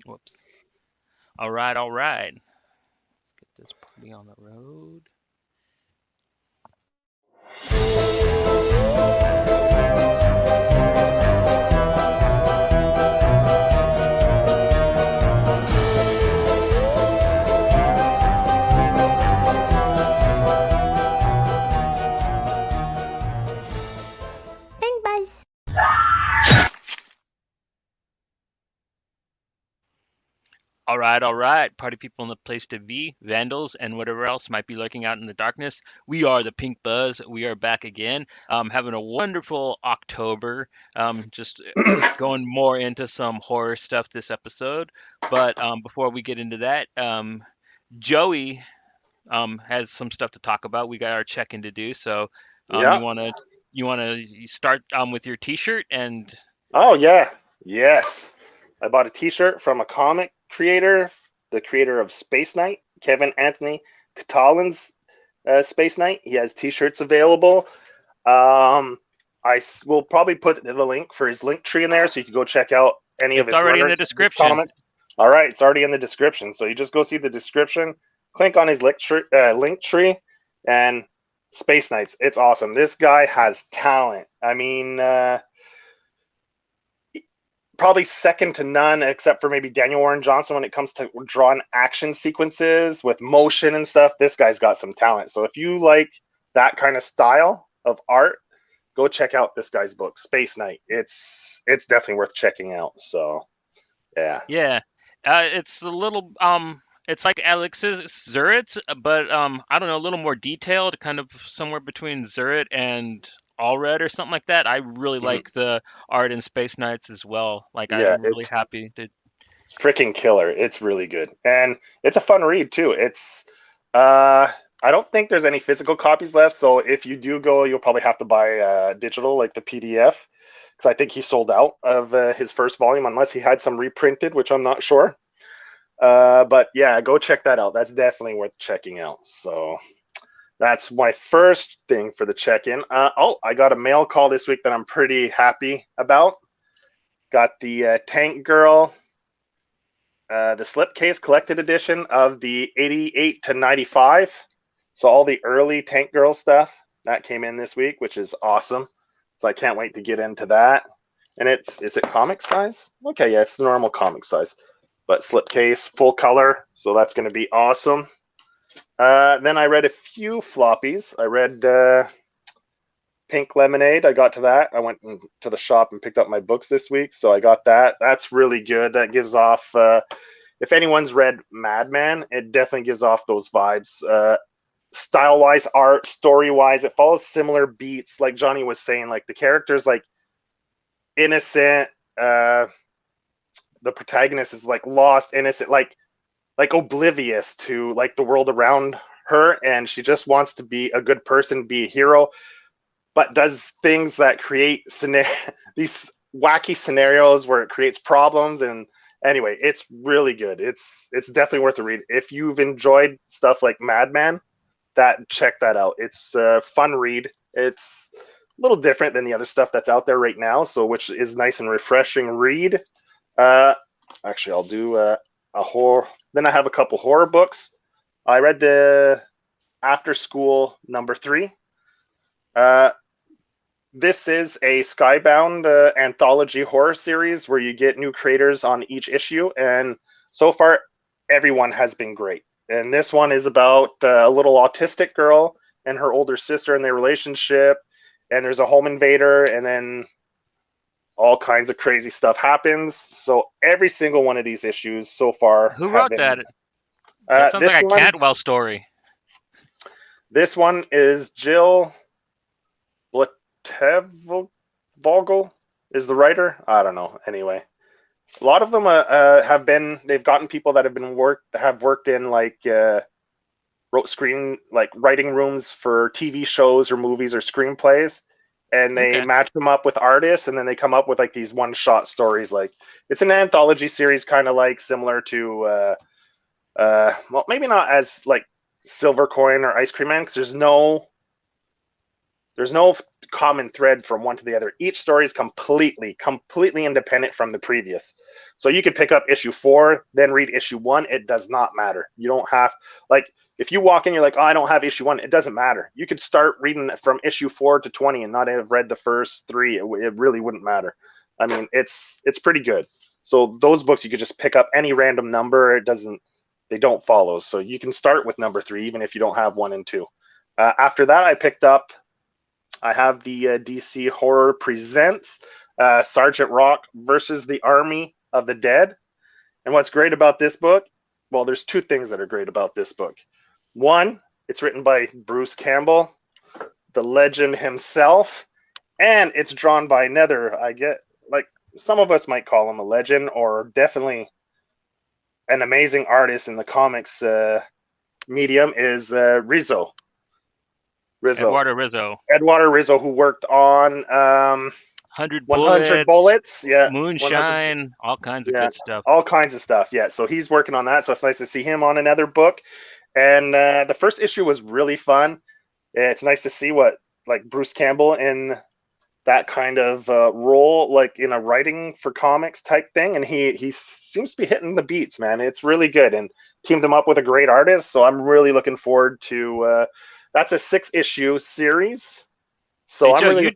Whoops. All right, all right. Get this party on the road. Bang buzz. All right, party people in the place to be, vandals, and whatever else might be lurking out in the darkness. We are the Pink Buzz. We are back again, having a wonderful October. Just going more into some horror stuff this episode. But before we get into that, Joey has some stuff to talk about. We got our check-in to do. So, Yeah. you wanna start with your T-shirt and Oh yeah. Yes. I bought a T-shirt from a comic creator, the creator of Space Knight, Kevin Anthony Catlans. Space Knight. He has T-shirts available. Will probably put the link for his link tree in there, so you can go check out any of it's his already in the runners, his description. comics. All right, it's already in the description, so you just go see the description, click on his link tree, and Space Knights. It's awesome. This guy has talent. I mean, probably second to none, except for maybe Daniel Warren Johnson when it comes to drawing action sequences with motion and stuff. This guy's got some talent. So if you like that kind of style of art, go check out this guy's book, Space Knight. It's definitely worth checking out. So yeah. Yeah, it's a little it's like Alex's Zurit, but I don't know, a little more detailed, kind of somewhere between Zurit and Allred or something like that. I really Mhm. like the art in Space Knights as well. Like Yeah, I'm really it's happy to. freaking killer. It's really good. And it's a fun read too. It's uh I don't think there's any physical copies left, so if you do go, you'll probably have to buy digital, like the PDF, because I think he sold out of his first volume, unless he had some reprinted, which I'm not sure. But yeah, go check that out. That's definitely worth checking out. So that's my first thing for the check-in. I got a mail call this week that I'm pretty happy about. Got the Tank Girl, the slipcase collected edition of the 88 to 95. So all the early Tank Girl stuff that came in this week, which is awesome. So I can't wait to get into that. And is it comic size? Okay, yeah, it's the normal comic size, but slipcase, full color. So that's going to be awesome. Then I read a few floppies. I read Pink Lemonade. I got to that. I went to the shop and picked up my books this week, so I got that. That's really good. That gives off. If anyone's read Madman, it definitely gives off those vibes. Style-wise, art, story-wise, it follows similar beats. Like Johnny was saying, like the characters, like innocent. The protagonist is like lost, innocent, like oblivious to like the world around her, and she just wants to be a good person, be a hero, but does things that create these wacky scenarios where it creates problems. And anyway, it's really good. It's definitely worth a read if you've enjoyed stuff like Madman. That check that out. It's a fun read. It's a little different than the other stuff that's out there right now, so which is nice and refreshing read. Uh, Actually, I'll do a horror. Then I have a couple horror books. I read the After School #3. Uh, this is a Skybound anthology horror series where you get new creators on each issue, and so far everyone has been great. And this one is about a little autistic girl and her older sister and their relationship, and there's a home invader, and then all kinds of crazy stuff happens. So every single one of these issues so far Who have wrote been. that? That sounds This like a one, Cadwell story. this one is Jill Vogel is the writer. I don't know. Anyway, a lot of them they've gotten people that have worked in like wrote screen like writing rooms for TV shows or movies or screenplays, and they Okay. match them up with artists, and then they come up with like these one shot stories. Like it's an anthology series, kind of like similar to well, maybe not as like Silver Coin or Ice Cream Man, because there's no There's no common thread from one to the other. Each story is completely independent from the previous. So you could pick up issue 4, then read issue 1. It does not matter. You don't have, like, if you walk in, you're like, oh, I don't have issue 1. It doesn't matter. You could start reading from issue 4 to 20 and not have read the first 3. It really wouldn't matter. I mean, it's pretty good. So those books, you could just pick up any random number. They don't follow. So you can start with number 3, even if you don't have 1 and 2. After that, I have the DC Horror Presents Sergeant Rock versus the Army of the Dead. And what's great about this book? Well, there's 2 things that are great about this book. One, it's written by Bruce Campbell, the legend himself, and it's drawn by another, some of us might call him a legend, or definitely an amazing artist in the comics medium, is Rizzo. Eduardo Rizzo, who worked on 100 Bullets, yeah, Moonshine, all kinds of good stuff. All kinds of stuff, yeah. So he's working on that. So it's nice to see him on another book. And the first issue was really fun. It's nice to see what Bruce Campbell in that kind of role, like in a writing for comics type thing. And he seems to be hitting the beats, man. It's really good, and teamed him up with a great artist. So I'm really looking forward to. That's a 6-issue series. So hey, I'm Joe, really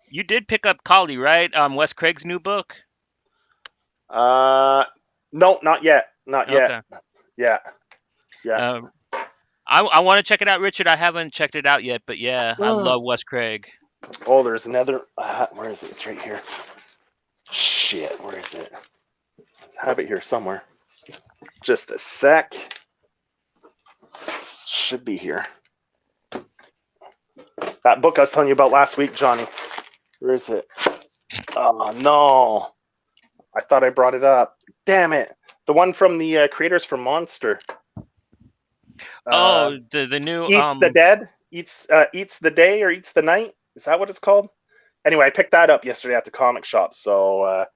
you did pick up Collie, right? Wes Craig's new book. No, not yet. Not yet. Yeah. I want to check it out, Richard. I haven't checked it out yet, but yeah, I love Wes Craig. Oh, there's another. Where is it? It's right here. Shit, where is it? I have it here somewhere. Just a sec. It should be here. That book I was telling you about last week, Johnny. Where is it? Oh, no. I thought I brought it up. Damn it. The one from the creators from Monster. The new... Eats the Dead? Eats the Day or Eats the Night? Is that what it's called? Anyway, I picked that up yesterday at the comic shop, so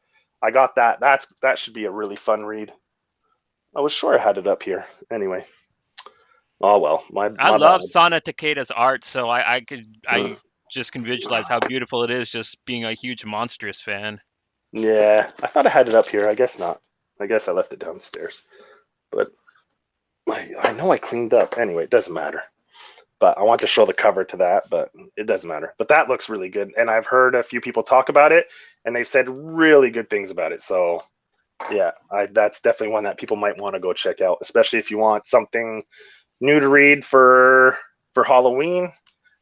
I got that. That should be a really fun read. I was sure I had it up here. Anyway. Oh, well. I love Sana Takeda's art, so I just can visualize how beautiful it is just being a huge Monstrous fan. Yeah, I thought I had it up here. I guess not. I guess I left it downstairs. But I know I cleaned up. Anyway, it doesn't matter. But I want to show the cover to that, but it doesn't matter. But that looks really good. And I've heard a few people talk about it, and they've said really good things about it. So, yeah, that's definitely one that people might want to go check out, especially if you want something new to read for Halloween.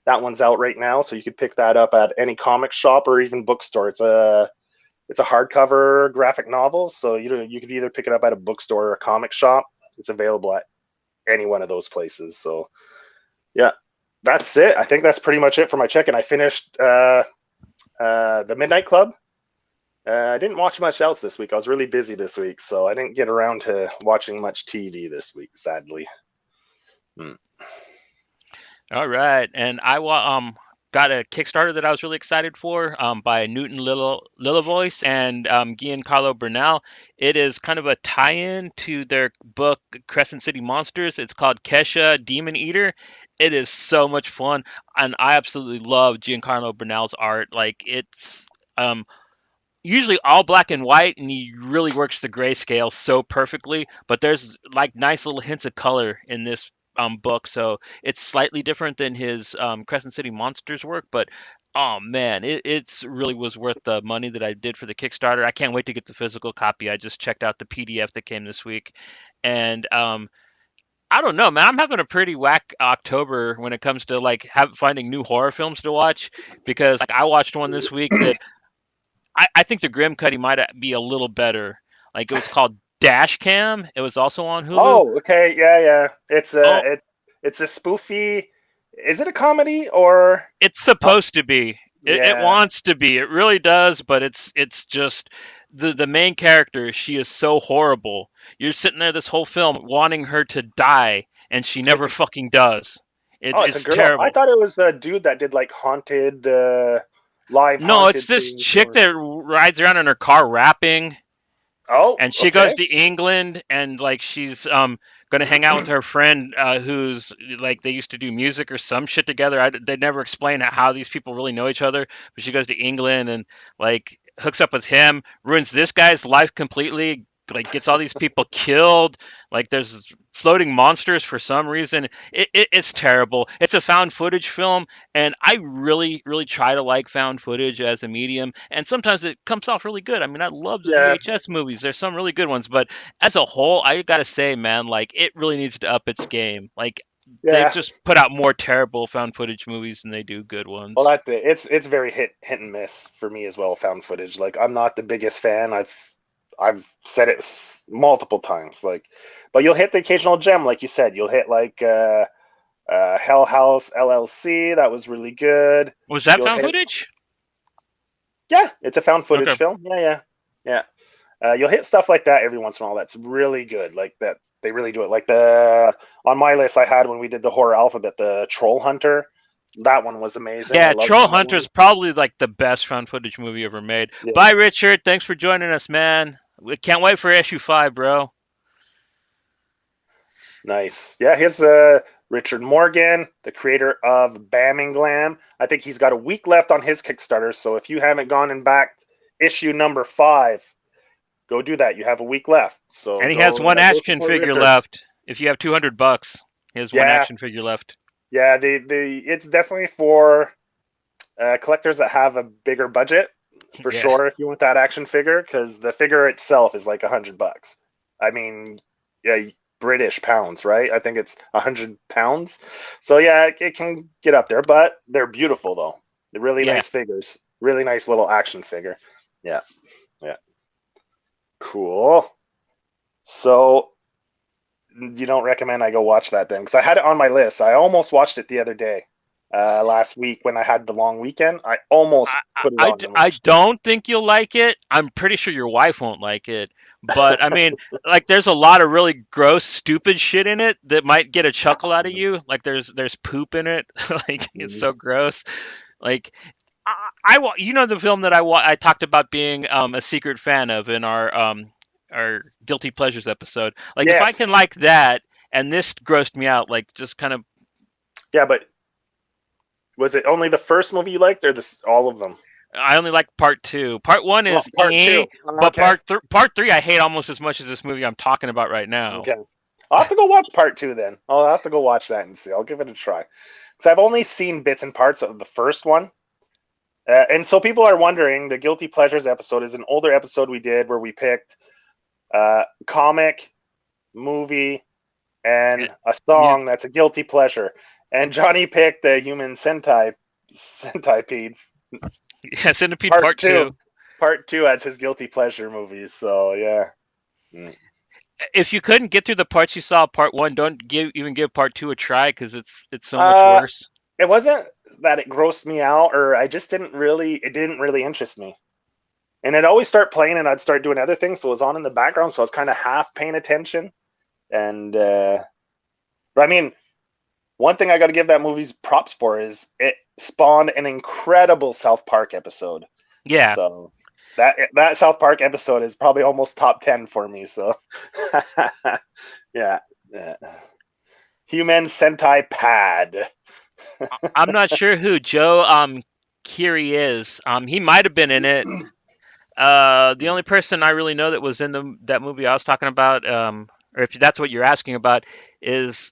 That one's out right now, so you could pick that up at any comic shop or even bookstore. It's a hardcover graphic novel, so you could either pick it up at a bookstore or a comic shop. It's available at any one of those places. So, yeah, that's it. I think that's pretty much it for my check-in. I finished the Midnight Club. I didn't watch much else this week. I was really busy this week, so I didn't get around to watching much TV this week, sadly. All right, and I got a Kickstarter that I was really excited for by Newton Lillavoice and Giancarlo Bernal. It is kind of a tie-in to their book Crescent City Monsters. It's called Kesha Demon Eater. It is so much fun, and I absolutely love Giancarlo Bernal's art. Like, it's usually all black and white, and he really works the grayscale so perfectly, but there's like nice little hints of color in this book, so it's slightly different than his Crescent City Monsters work, but oh man, it's really was worth the money that I did for the Kickstarter. I can't wait to get the physical copy. I just checked out the PDF that came this week, and I don't know, man. I'm having a pretty whack October when it comes to like finding new horror films to watch, because like I watched one this week that I think the Grim Cuddy might be a little better. Like, it was called Dash Cam. It was also on Hulu. Oh, okay, yeah. It's a spoofy. Is it a comedy or? It's supposed to be. It wants to be. It really does, but it's just the main character. She is so horrible. You're sitting there this whole film wanting her to die, and she never fucking does. It's a girl. terrible. I thought it was a dude that did like haunted live. No, it's this chick that rides around in her car rapping. Oh, and she goes okay. to England, and like she's going to hang out with her friend who's like they used to do music or some shit together. They never explain how these people really know each other, but she goes to England and like hooks up with him, ruins this guy's life completely. Like gets all these people killed. Like there's floating monsters for some reason. It's terrible. It's a found footage film, and I really, really try to like found footage as a medium, and sometimes it comes off really good. I mean, I love the Yeah, VHS movies. There's some really good ones, but as a whole, I gotta say, man, like it really needs to up its game. Like they've yeah. just put out more terrible found footage movies than they do good Well, ones. that's it. It's very hit and miss for me as well. Found footage. Like I'm not the biggest fan. I've said it multiple times. Like, but you'll hit the occasional gem, like you said. You'll hit like Hell House LLC. That was really good. Was that You'll found hit, footage? yeah, it's a found Okay. footage film. Yeah, yeah, yeah. You'll hit stuff like that every once in a while. That's really good. Like that, they really do it. Like the on my list, I had when we did the horror alphabet, the Troll Hunter. That one was amazing. I Yeah, love Troll that Hunter one. is probably like the best found footage movie ever made. Yeah, Bye, Richard. Thanks for joining us, man. We can't wait for issue 5, bro. nice. Yeah, here's Richard Morgan, the creator of Bam and Glam. I think he's got a week left on his Kickstarter. So if you haven't gone and backed issue number 5, go do that. You have a week left. So And he has one go action support figure Richard. left. If you have $200, he has one Yeah, action figure left. yeah. The it's definitely for collectors that have a bigger budget for Yeah. sure. If you want that action figure, because the figure itself is like $100. I mean, yeah, British pounds, right? I think it's £100. So yeah, it can get up there, but they're beautiful though. They're really Yeah. nice figures. Really nice little action figure. Yeah, yeah, cool. So you don't recommend I go watch that then? Because I had it on my list. I almost watched it the other day, last week when I had the long weekend. I almost put it on and I watched it. don't think you'll like it. I'm pretty sure your wife won't like it. But I mean, like there's a lot of really gross, stupid shit in it that might get a chuckle out of you. Like there's poop in it. Like it's Mhm. so gross. Like you know the film that I talked about being a secret fan of in our guilty pleasures episode. Like if I Yes, can like that and this grossed me out, like just kind of yeah, but was it only the first movie you liked, or this all of them? I only like part 2. Part 1 Well, is part two. but Okay, part 3 I hate almost as much as this movie I'm talking about right now. okay. I'll have to go watch part two then. I'll have to go watch that and see. I'll give it a try. Because I've only seen bits and parts of the first one. And so people are wondering, the Guilty Pleasures episode is an older episode we did where we picked comic, movie, Eh, and a Yeah, song that's a guilty pleasure. And Johnny picked the Human Centipede yeah, Centipede part Part two, 2. part two as his guilty pleasure movies. So yeah. Mm. If you couldn't get through the parts you saw of part 1, don't even give part 2 a try because it's so much Uh, worse. it wasn't that it grossed me out, or I just it didn't really interest me. And I'd always start playing, and I'd start doing other things, so it was on in the background, so I was kind of half paying attention. And but I mean, one thing I got to give that movie's props for is it spawned an incredible South Park episode. Yeah, So that South Park episode is probably almost top 10 for me. So yeah, yeah. Human Sentai Pad. I'm not sure who Joe Keery is. He might have been in it. The only person I really know that was in that movie I was talking about, or if that's what you're asking about, is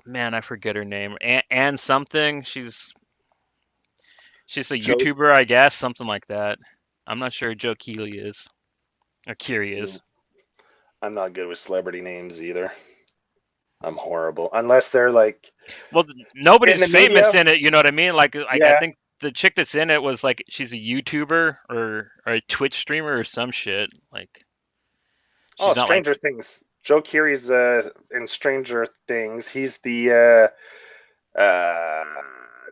man, I forget her name. Ann something. She's a Joe, YouTuber, I guess, something like that. I'm not sure who Joe Keely is or Kiri is. I'm not good with celebrity names either. I'm horrible. Unless they're like Well, in nobody's the famous media. in it. You know what I mean? Like I Yeah. think the chick that's in it was like she's a YouTuber or a Twitch streamer or some shit. Like Oh, she's not like Stranger Things. Joe Keery's in Stranger Things. He's the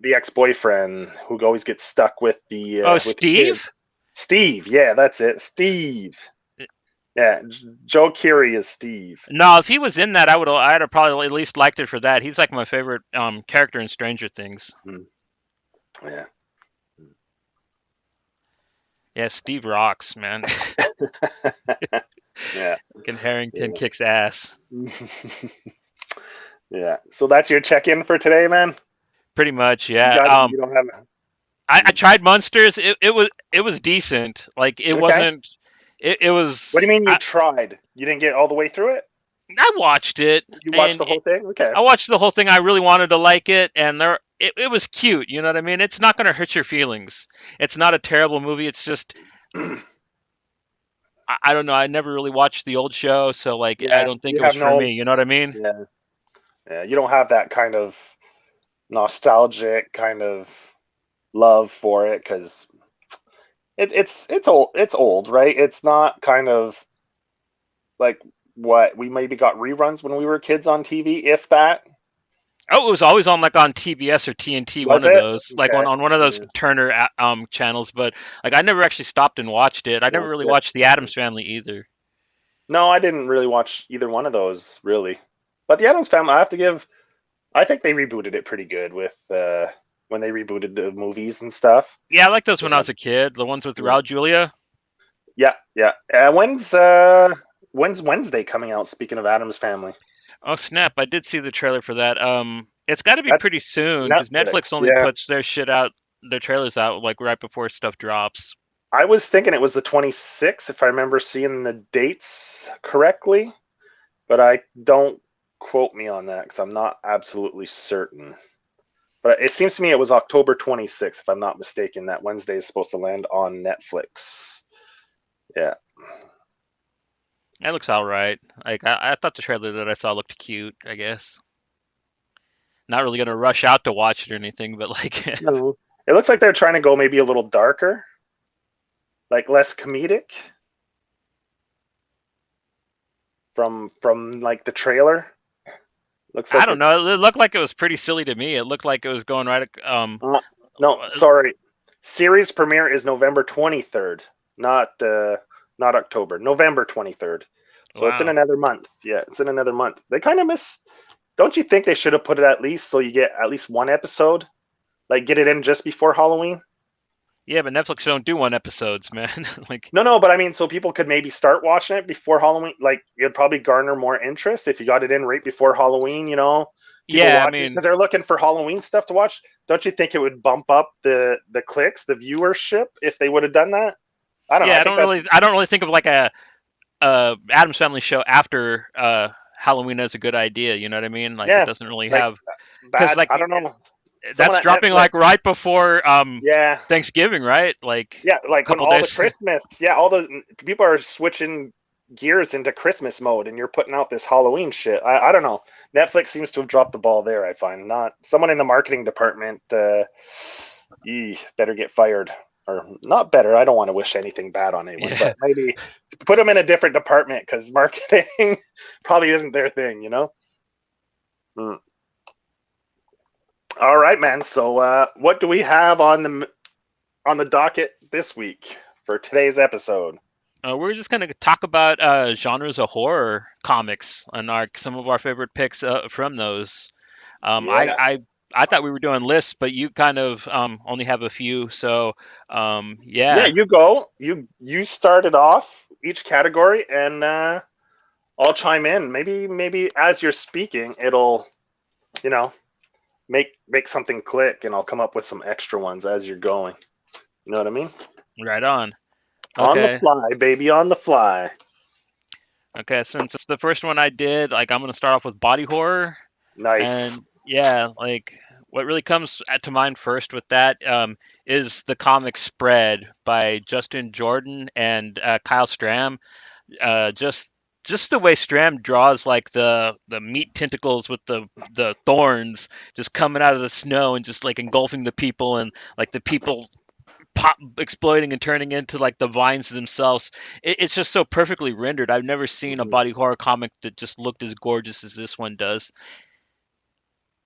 ex-boyfriend who always gets stuck oh with the kid. Steve. Steve. Yeah, that's it. Steve. Yeah, Joe Keery is Steve. No, if he was in that, I'd have probably at least liked it for that. He's like my favorite character in Stranger Things. Hmm. Yeah. Yeah, Steve rocks, man. Fucking Harrington Yeah. kicks ass. Yeah. So that's your check-in for today, man. Pretty much, You yeah. got you don't have I tried Munsters. It was decent. Like it okay. wasn't. It What do was. you mean you tried? You didn't get all the way through it? I watched it, You watched and the whole thing? Okay. I watched the whole thing. I really wanted to like it, and it was cute. You know what I mean? It's not gonna hurt your feelings. It's not a terrible movie. It's just I don't know. I never really watched the old show, so like I Yeah, don't think you it was have for no me. You know what I mean? yeah. Yeah, you don't have that kind of nostalgic kind of love for it because it's old. It's old, right? It's not kind of like what we maybe got reruns when we were kids on TV, if that. Oh, it was always on like on TBS or TNT, one Was of it? those, like Okay. on one of those Yeah. Turner channels. But like I never actually stopped and watched it. I never That's really good. watched the Adams Family either. No, I didn't really watch either one of those, really. But the Addams Family, I think they rebooted it pretty good with when they rebooted the movies and stuff. Yeah, I liked those when I Yeah. was a kid. The ones with Yeah. Raul Julia. Yeah, yeah. When's Wednesday coming out? Speaking of Addams Family, Oh snap! I did see the trailer for that. It's got to be that's pretty soon because Netflix. Netflix only Yeah, puts their shit out, their trailers out like right before stuff drops. I was thinking it was the 26th if I remember seeing the dates correctly, but I don't quote me on that because I'm not absolutely certain. But it seems to me it was October 26th, if I'm not mistaken. That Wednesday is supposed to land on Netflix. Yeah. That looks all right. Like I thought the trailer that I saw looked cute. I guess not really gonna rush out to watch it or anything, but like No. It looks like they're trying to go maybe a little darker, like less comedic from like the trailer. Looks I like don't it's know. It looked like it was pretty silly to me. It looked like it was going right. no, sorry. Series premiere is November 23rd, not October. November 23rd. So it's in Wow. another month. Yeah, it's in another month. They kind of miss. Don't you think they should have put it at least so you get at least one episode? Like get it in just before Halloween? Yeah, but Netflix don't do one episodes, man. Like No, but I mean, so people could maybe start watching it before Halloween. Like, it'd probably garner more interest if you got it in right before Halloween. People yeah, I watching mean, because they're looking for Halloween stuff to watch. Don't you think it would bump up the clicks, the viewership, if they would have done that? I don't know. yeah, I I think don't that's really, I don't really think of like a Adams Family show after Halloween as a good idea. You know what I mean? Like it yeah, doesn't really like have because bad. like I don't know. Someone that's at dropping Netflix, like right before yeah, Thanksgiving, right? Like yeah, a like when couple all the days. Christmas, yeah, all the people are switching gears into Christmas mode, and you're putting out this Halloween shit. I don't know. Netflix seems to have dropped the ball there. I find not someone in the marketing department. Better get fired, or not better. I don't want to wish anything bad on anyone, Yeah. but maybe put them in a different department because marketing probably isn't their thing. Mm. All right, man. So, what do we have on the docket this week for today's episode? We're just gonna talk about genres of horror comics and some of our favorite picks from those. Um, I, Yeah, I I thought we were doing lists, but you kind of only have a few. So yeah. yeah, You go. You started off each category, and I'll chime in. Maybe as you're speaking, it'll you know make something click, and I'll come up with some extra ones as you're going. You know what I mean? right on. On the Okay, fly, baby, on the fly. okay. Since it's the first one I did, like I'm gonna start off with body horror, Nice. and yeah, like what really comes to mind first with that is the comic Spread by Justin Jordan and Kyle Stram. Just the way Stram draws like the meat tentacles with the thorns just coming out of the snow and just like engulfing the people and like the people pop exploding and turning into like the vines themselves. It's just so perfectly rendered. I've never seen a Mhm. body horror comic that just looked as gorgeous as this one does.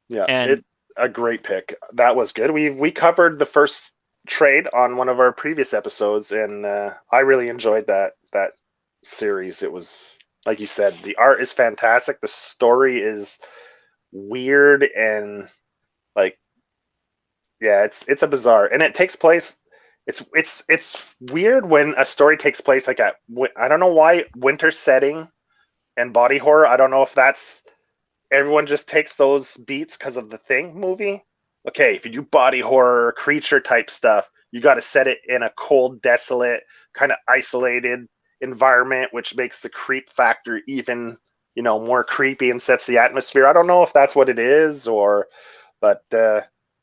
Yeah, And it a great pick. That was good. We covered the first trade on one of our previous episodes, and I really enjoyed that series. It was like you said, the art is fantastic. The story is weird and like yeah, it's a bizarre, and it takes place. It's weird when a story takes place like I don't know why winter setting. and body horror. I don't know if that's everyone just takes those beats because of the Thing movie. Okay, if you do body horror, creature type stuff, you got to set it in a cold, desolate, kind of isolated environment, which makes the creep factor even, more creepy and sets the atmosphere. I don't know if that's what it is, but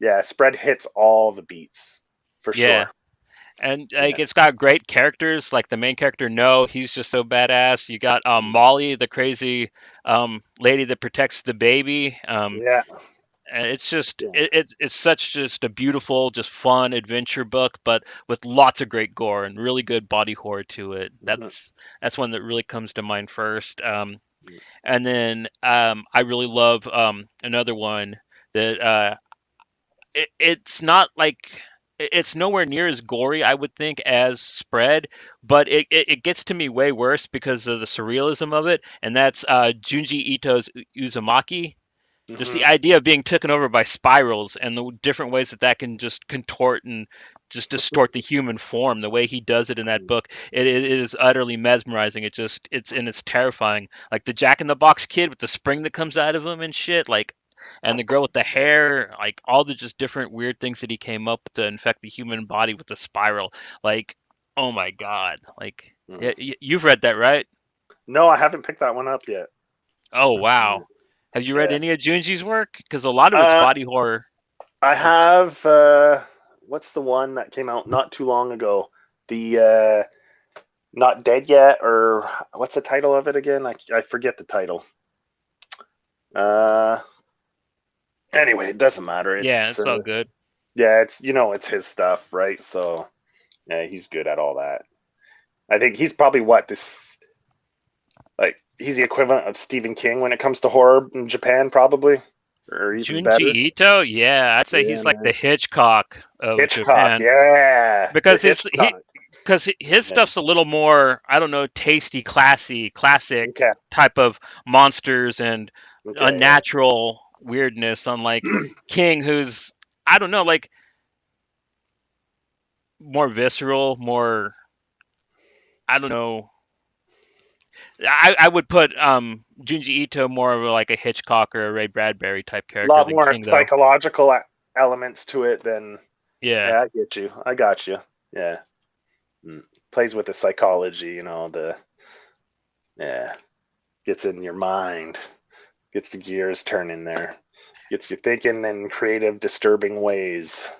yeah, Spread hits all the beats for Yeah. sure. And Yeah. like it's got great characters, like the main character, no, he's just so badass. You got Mm. Molly, the crazy lady that protects the baby. Yeah. And it's just Yeah. it's such just a beautiful, just fun adventure book, but with lots of great gore and really good body horror to it. Mhm. That's one that really comes to mind first. And then I really love another one that it's not like it's nowhere near as gory, I would think, as Spread, but it gets to me way worse because of the surrealism of it, and that's Junji Ito's Uzumaki. Just the Mhm. idea of being taken over by spirals and the different ways that that can just contort and just distort the human form. The way he does it in that book, it is utterly mesmerizing. It's terrifying. Like the Jack in the Box kid with the spring that comes out of him and shit. Like, and the girl with the hair. Like all the just different weird things that he came up with to infect the human body with the spiral. Like, oh my god. Like, yeah, Mhm. you've read that, right? No, I haven't picked that one up yet. Oh wow. Have you read Yeah. any of Junji's work? Because a lot of it's Uh, body horror. I Like have. What's the one that came out not too long ago? The Not Dead Yet, or what's the title of it again? I forget the title. Uh, anyway, it doesn't matter. yeah, It's it's all good. yeah, it's his stuff, right? So yeah, he's good at all that. I think he's probably what this like he's the equivalent of Stephen King when it comes to horror in Japan, probably, or even Junji better. Ito, yeah, I'd say Yeah, he's like the man. Hitchcock of Hitchcock, Japan yeah, the because Hitchcock. his Yeah. stuff's a little more, I don't know, tasty, classy, classic Okay, type of monsters and okay, yeah. unnatural weirdness, unlike King, who's I don't know, like more visceral, more I don't know. I would put Junji Ito more of like a Hitchcock or a Ray Bradbury type A character lot than more King, though. psychological elements to it than. Yeah. Yeah, I get you. I got you. Yeah. Mm. Plays with the psychology, the yeah, gets in your mind, gets the gears turning there, gets you thinking in creative, disturbing ways.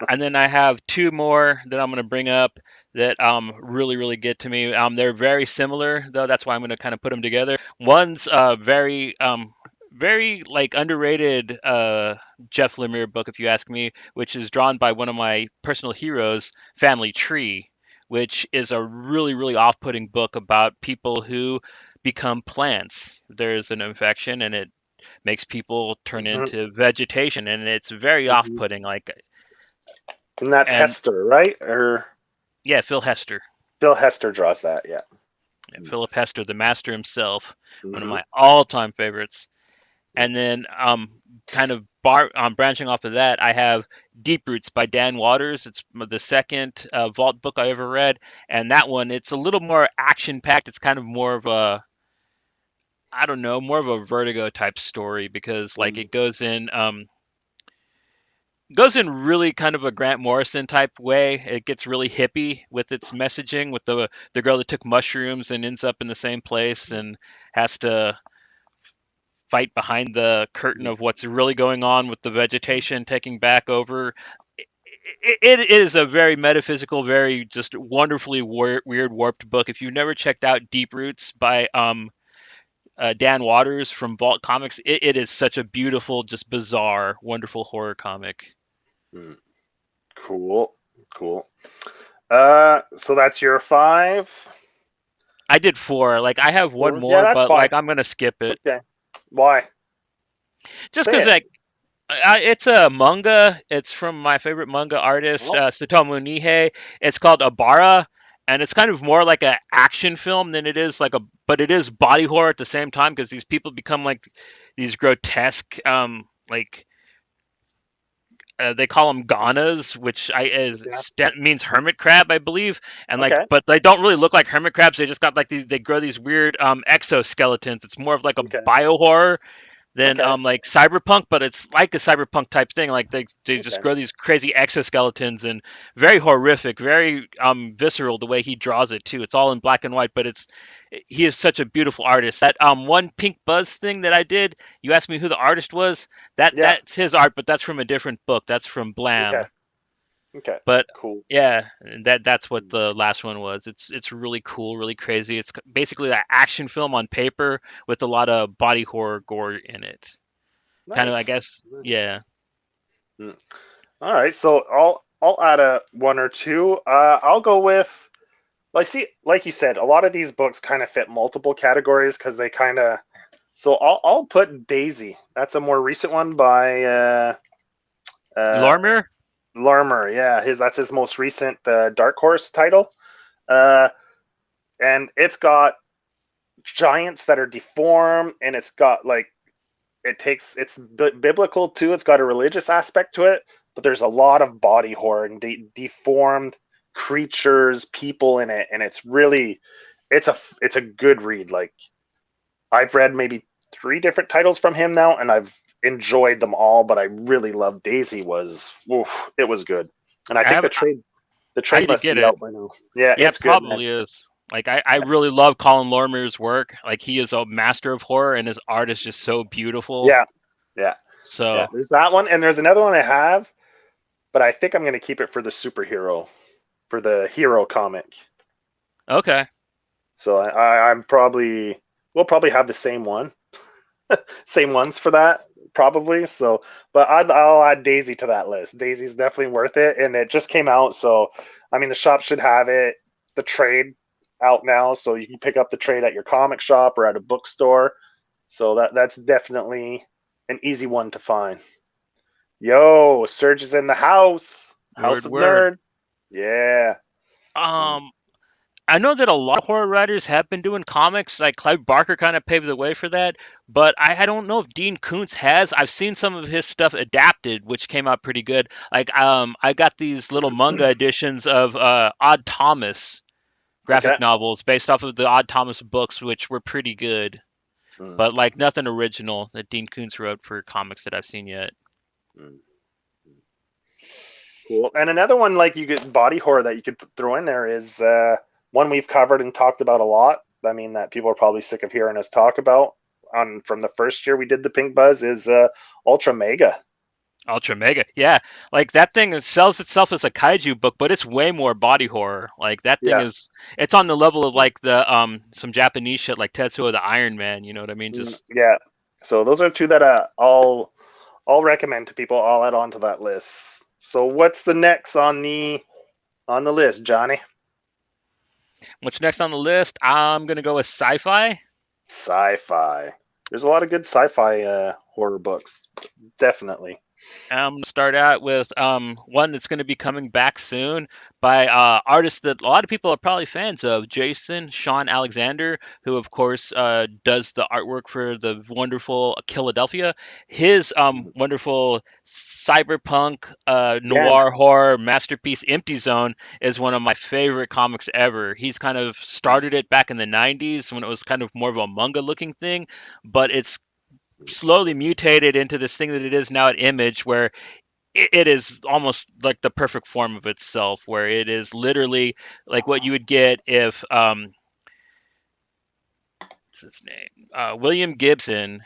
And then I have two more that I'm going to bring up that really get to me. They're very similar though. That's why I'm going to kind of put them together. One's very like underrated Jeff Lemire book, if you ask me, which is drawn by one of my personal heroes, Family Tree, which is a really off-putting book about people who become plants. There's an infection and it makes people turn Hmm. into vegetation, and it's very Hmm. off-putting. Like, And that's and Hester, right? Or yeah, Phil Hester. Bill Hester draws that, yeah. Yeah, Philip Hester, the master himself, one of Hmm. my all-time favorites. And then, kind of branching off of that, I have Deep Roots by Dan Waters. It's the second Vault book I ever read, and that one it's a little more action-packed. It's kind of more of a I don't know, more of a Vertigo type story because like it goes in really kind of a Grant Morrison type way. It gets really hippie with its messaging with the girl that took mushrooms and ends up in the same place and has to fight behind the curtain of what's really going on with the vegetation taking back over. It is a very metaphysical, very just wonderfully weird, warped book. If you've never checked out Deep Roots by Dan Waters from Vault Comics, it is such a beautiful, just bizarre, wonderful horror comic. Mm. Cool, cool. So that's your five. I did four. Like I have one Four? Yeah, more, that's but fine. like I'm gonna skip it Okay. Why? just Say because it. like it's a manga. It's from my favorite manga artist, Oh. Satomu Nihei. It's called Abara, and it's kind of more like an action film than it is like but it is body horror at the same time because these people become like these grotesque, like they call them Ghanas, which Yeah. means hermit crab, I believe. And like, Okay. but they don't really look like hermit crabs. They just got like these. They grow these weird exoskeletons. It's more of like a Okay. bio horror than Okay. like cyberpunk, but it's like a cyberpunk type thing. Like they just Okay. grow these crazy exoskeletons and very horrific, very visceral the way he draws it too. It's all in black and white, but it's he is such a beautiful artist. That one Pink Buzz thing that I did, you asked me who the artist was. Yeah. That's his art, but that's from a different book. That's from Okay. Blam. Okay. But Cool. yeah, that's what the last one was. It's really cool, really crazy. It's basically an action film on paper with a lot of body horror gore in it. Kind of, I Nice. guess. Nice. Yeah. Mm. All right. So I'll add a one or two. I'll go with. Like, see, like you said, a lot of these books kind of fit multiple categories because they kind of. So I'll put Daisy. That's a more recent one by uh, Lormer? Larmer. Yeah, that's his most recent Dark Horse title. Uh, and it's got giants that are deformed, and it's got like it's biblical too. It's got a religious aspect to it, but there's a lot of body horror and deformed creatures, people in it, and it's a good read. Like, I've read maybe 3 different titles from him now, and I've enjoyed them all. But I really love Daisy. It was good, and I I think have the I trade need to must get be it. out by now. Yeah, Yeah, it's it good, man. probably is. Like I really love Colin Lormer's work. Like he is a master of horror and his art is just so beautiful. Yeah, yeah, yeah. So, There's that one, and there's another one I have, but I think I'm going to keep it for the superhero, for the hero comic. okay. So I'm probably we'll probably have the same one, same ones for that probably. So, but I'll add Daisy to that list. Daisy's definitely worth it, and it just came out, so I mean the shop should have it. The trade out now, so you can pick up the trade at your comic shop or at a bookstore. So that's definitely an easy one to find. Yo, Surge is in the house. House Word of word. Nerd. Yeah. Mm. Um I know that a lot of horror writers have been doing comics. Like Clive Barker kind of paved the way for that, but I don't know if Dean Koontz has. I've seen some of his stuff adapted, which came out pretty good. Like I got these little manga editions of Odd Thomas Okay. graphic novels based off of the Odd Thomas books, which were pretty good, Mm, but like nothing original that Dean Koontz wrote for comics that I've seen yet. mm. Cool. And another one like you get body horror that you could throw in there is one we've covered and talked about a lot. I mean that people are probably sick of hearing us talk about on from the first year we did the Pink Buzz is Ultra Mega. Ultra Mega, yeah, like that thing it sells itself as a kaiju book, but it's way more body horror. Like that thing Yeah. is, it's on the level of like the some Japanese shit like Tetsuo the Iron Man. You know what I mean? Just Yeah. So those are two that I'll recommend to people. I'll add on to that list. So what's the next on the list, Johnny? what's next on the list? I'm gonna go with sci-fi. Sci-fi. There's a lot of good sci-fi horror books. Definitely. I'm gonna start out with one that's gonna be coming back soon by artists that a lot of people are probably fans of, Jason Sean Alexander, who of course does the artwork for the wonderful Philadelphia. His wonderful cyberpunk Yeah. noir horror masterpiece Empty Zone is one of my favorite comics ever. He's kind of started it back in the 90s when it was kind of more of a manga looking thing, but it's slowly mutated into this thing that it is now at Image, where it is almost like the perfect form of itself, where it is literally like what you would get if what's his name, William Gibson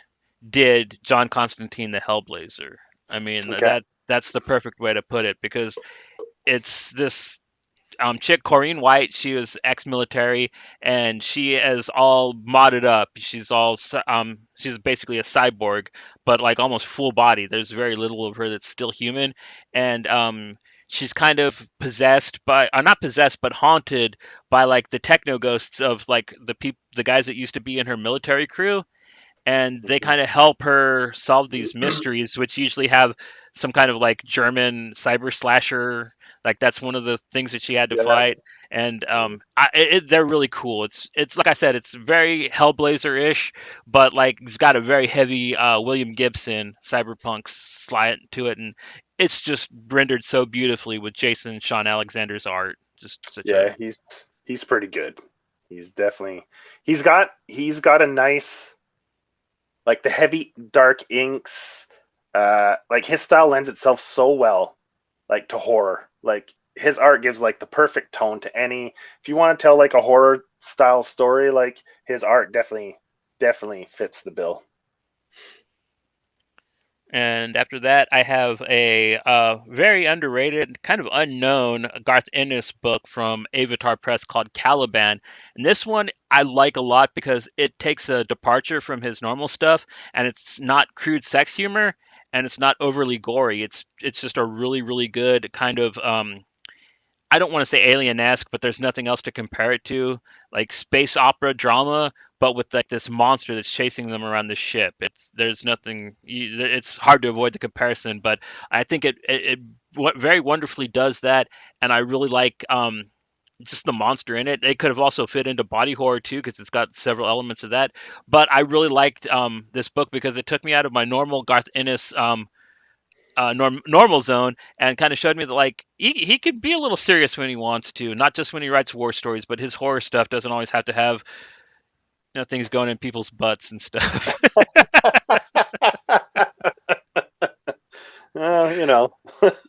did John Constantine the Hellblazer. I mean Okay. that's the perfect way to put it, because it's this chick Corrine White. She was ex-military, and she is all modded up. She's basically a cyborg, but like almost full body. There's very little of her that's still human, and she's kind of possessed by, not possessed, but haunted by like the techno ghosts of like the guys that used to be in her military crew, and they Mhm. kind of help her solve these mysteries, which usually have some kind of like German cyber slasher. Like that's one of the things that she had to Yeah. fight, and they're really cool. It's like I said, it's very Hellblazer-ish, but like it's got a very heavy William Gibson cyberpunk slant to it, and it's just rendered so beautifully with Jason and Sean Alexander's art. Just such a Yeah, he's pretty good. He's definitely he's got a nice, like, the heavy dark inks. Like, his style lends itself so well, like, to horror. Like, his art gives like the perfect tone to any. If you want to tell like a horror style story, like, his art definitely fits the bill. And after that, I have a very underrated, kind of unknown Garth Ennis book from Avatar Press called Caliban. And this one I like a lot because it takes a departure from his normal stuff, and it's not crude sex humor, and it's not overly gory. It's just a really really good kind of I don't want to say alien-esque, but there's nothing else to compare it to, like space opera drama, but with like this monster that's chasing them around the ship. There's nothing. It's hard to avoid the comparison, but I think it very wonderfully does that, and I really like just the monster in it. It could have also fit into body horror too, because it's got several elements of that. But I really liked this book because it took me out of my normal Garth Ennis normal zone, and kind of showed me that like he could be a little serious when he wants to, not just when he writes war stories, but his horror stuff doesn't always have to have things going in people's butts and stuff. You know,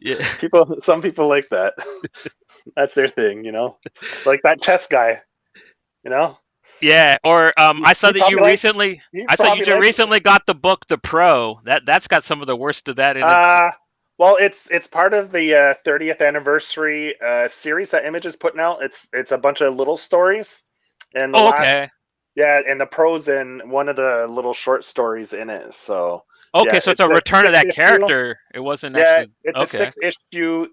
Yeah, some people like that. That's their thing, like that chess guy. You know, yeah. Or he, he probably likes he I saw you probably just likes. recently got the book The Pro. That's got some of the worst of that in it. Uh well, it's part of the 30th anniversary series that Image is putting out. It's a bunch of little stories, and the Oh, last okay. yeah, and the prose in one of the little short stories in it. So Okay, yeah, so it's it's a a return of six that issue. character. It wasn't Yeah, actually it's a okay. 6 issue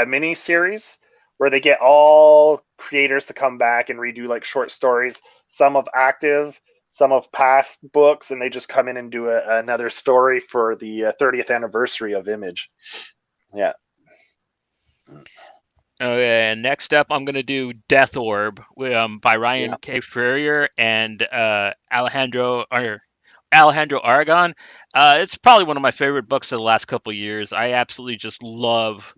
mini series where they get all creators to come back and redo like short stories, some of active, some of past books, and they just come in and do another story for the 30th anniversary of Image. Yeah, Okay, and next up, I'm gonna do Death Orb, by yeah. Ryan K. Furrier and Alejandro Aragon. It's probably one of my favorite books of the last couple of years. I absolutely just love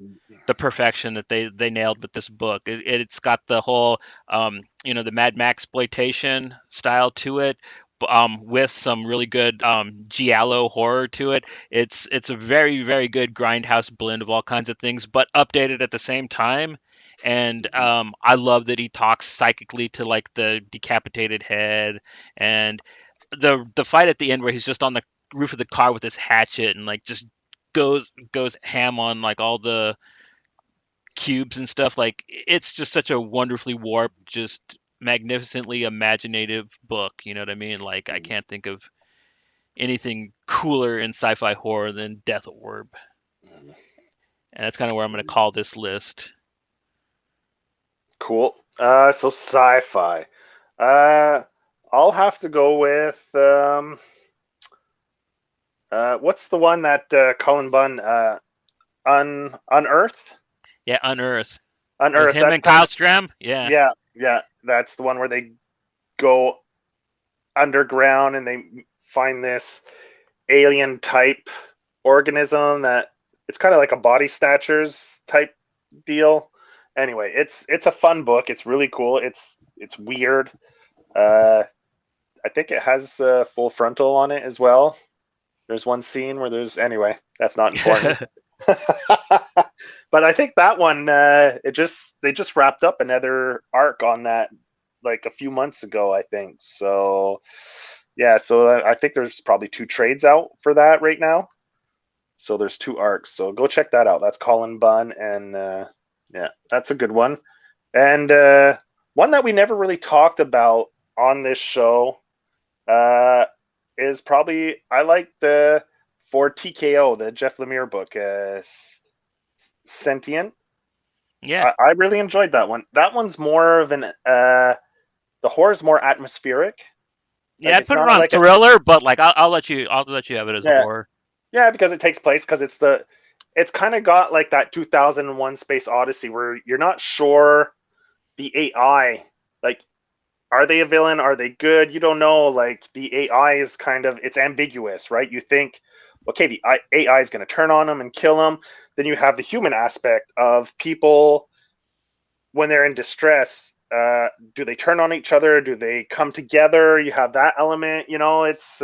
the perfection that they nailed with this book. It's got the whole the Mad Max exploitation style to it, with some really good giallo horror to it. It's a very very good grindhouse blend of all kinds of things, but updated at the same time. And I love that he talks psychically to like the decapitated head, and the fight at the end where he's just on the roof of the car with his hatchet and like just goes ham on like all the cubes and stuff. Like it's just such a wonderfully warped, just magnificently imaginative book. You know what I mean? Like I can't think of anything cooler in sci-fi horror than Death Orb, and that's kind of where I'm going to call this list. Cool. So sci-fi. Uh, I'll have to go with what's the one that Cullen Bunn Unearth? Yeah, Unearth with Unearth. him That's and kind Kyle of Stram. Yeah. yeah, yeah. That's the one where they go underground and they find this alien type organism that it's kind of like a body snatchers type deal. Anyway, it's a fun book. It's really cool. It's weird. Uh, I think it has full frontal on it as well. There's one scene where there's anyway. That's not important. But I think that one they just wrapped up another arc on that like a few months ago, I think. So yeah, so I think there's probably two trades out for that right now. So there's two arcs. So go check that out. That's Colin Bunn, and yeah, that's a good one. And one that we never really talked about on this show uh, is probably I like the for TKO, the Jeff Lemire book, Sentient. Yeah. I really enjoyed that one. That one's more of an the horror is more atmospheric. Yeah, Like I'd it's put it not on like a thriller, but like I'll let you have it as a yeah horror. yeah because it takes place because it's kind of got like that 2001 Space Odyssey where you're not sure the AI, like, are they a villain? Are they good? You don't know. Like the AI is kind of it's ambiguous, right? You think, okay, the AI is going to turn on them and kill them. Then you have the human aspect of people when they're in distress. Do they turn on each other? Do they come together? You have that element. It's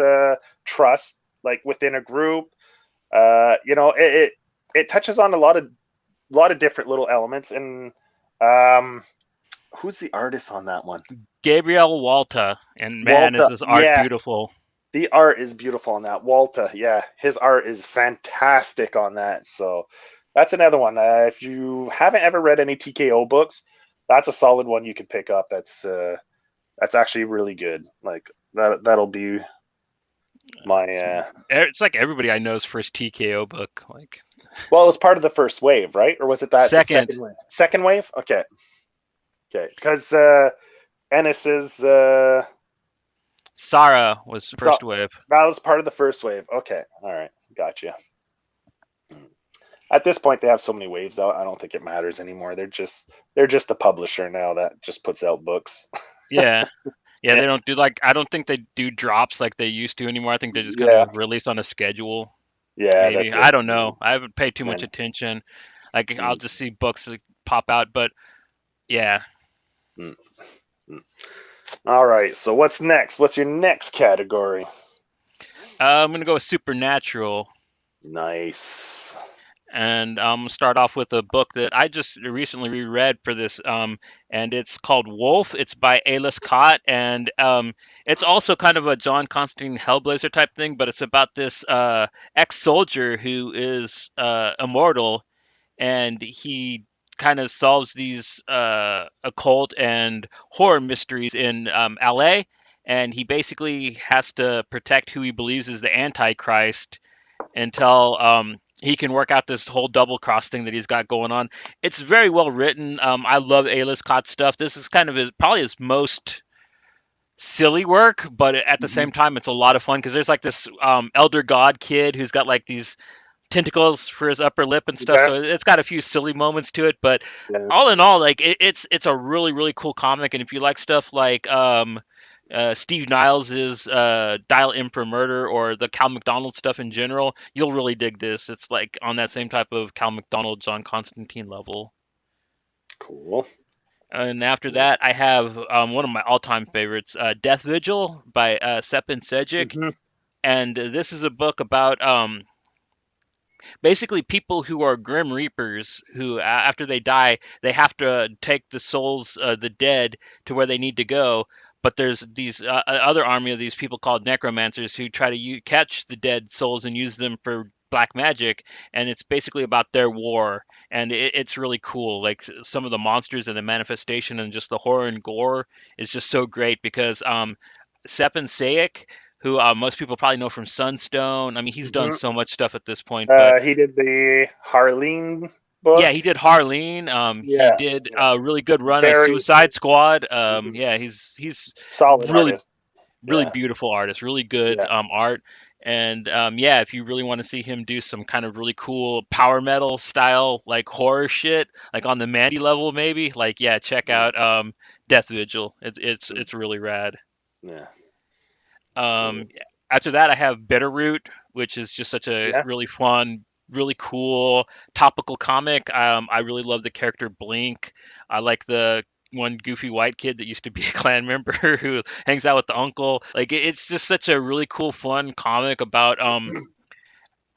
trust, like within a group. It touches on a lot of different little elements. And um, who's the artist on that one? Gabriel Walta, and man, is Walter. this art Yeah, beautiful. the art is beautiful on that. Walter, yeah, his art is fantastic on that. So that's another one. If you haven't ever read any TKO books, that's a solid one you could pick up. That's actually really good. Like that'll be my It's like everybody I know's first TKO book. Like well, it was part of the first wave, right? Or was it that the second, second wave? Second wave? Okay. Okay. Because Ennis's Sarah was so first wave. that was part of the first wave. Okay. All right. Gotcha. At this point, they have so many waves out. I don't think it matters anymore. They're just a publisher now that just puts out books. Yeah. Yeah, they don't do like I don't think they do drops like they used to anymore. I think they just kind Yeah, of release on a schedule. yeah, Maybe. that's it. I don't know. I haven't paid too Yeah. much attention. Like I'll Mm, just see books that pop out, but yeah. mm, mm. All right. So what's next? What's your next category? I'm gonna go with supernatural. Nice. And I'm gonna start off with a book that I just recently reread for this, and it's called Wolf. It's by Alice Cott, and it's also kind of a John Constantine Hellblazer type thing, but it's about this ex-soldier who is immortal, and he kind of solves these occult and horror mysteries in LA, and he basically has to protect who he believes is the Antichrist until he can work out this whole double cross thing that he's got going on. It's very well written. I love A-list Scott stuff. This is kind of probably his most silly work, but at the Hmm. same time, it's a lot of fun because there's like this elder god kid who's got like these tentacles for his upper lip and stuff. Okay. So it's got a few silly moments to it, but Yeah. all in all, like it's a really really cool comic. And if you like stuff like Steve Niles' Dial M for Murder or the Cal McDonald stuff in general, you'll really dig this. It's like on that same type of Cal McDonald, John Constantine level. Cool. And after that, I have one of my all-time favorites, Death Vigil by Sepin Sejic. Hmm. And this is a book about basically people who are grim reapers who after they die they have to take the souls of the dead to where they need to go, but there's these other army of these people called necromancers who try to catch the dead souls and use them for black magic, and it's basically about their war. And it's really cool, like some of the monsters and the manifestation and just the horror and gore is just so great because Sepin Sayek, who most people probably know from Sunstone. I mean, he's done Hmm. so much stuff at this point, but He did the Harleen yeah, book. he did Harleen. He Yeah. did Yeah. a really good run of Very Suicide Squad. mhm. Yeah, he's Solid really artist. really Yeah. beautiful artist, really good Yeah. art. And yeah, if you really want to see him do some kind of really cool power metal style like horror shit, like on the Mandy level maybe, like yeah, check Mm, out Death Vigil. It's mm. it's really rad. Yeah. Cool. Um, After that, I have Bitterroot, which is just such a Yeah. really fun, really cool topical comic. I really love the character Blink. I like the one goofy white kid that used to be a clan member who hangs out with the uncle. Like it's just such a really cool, fun comic about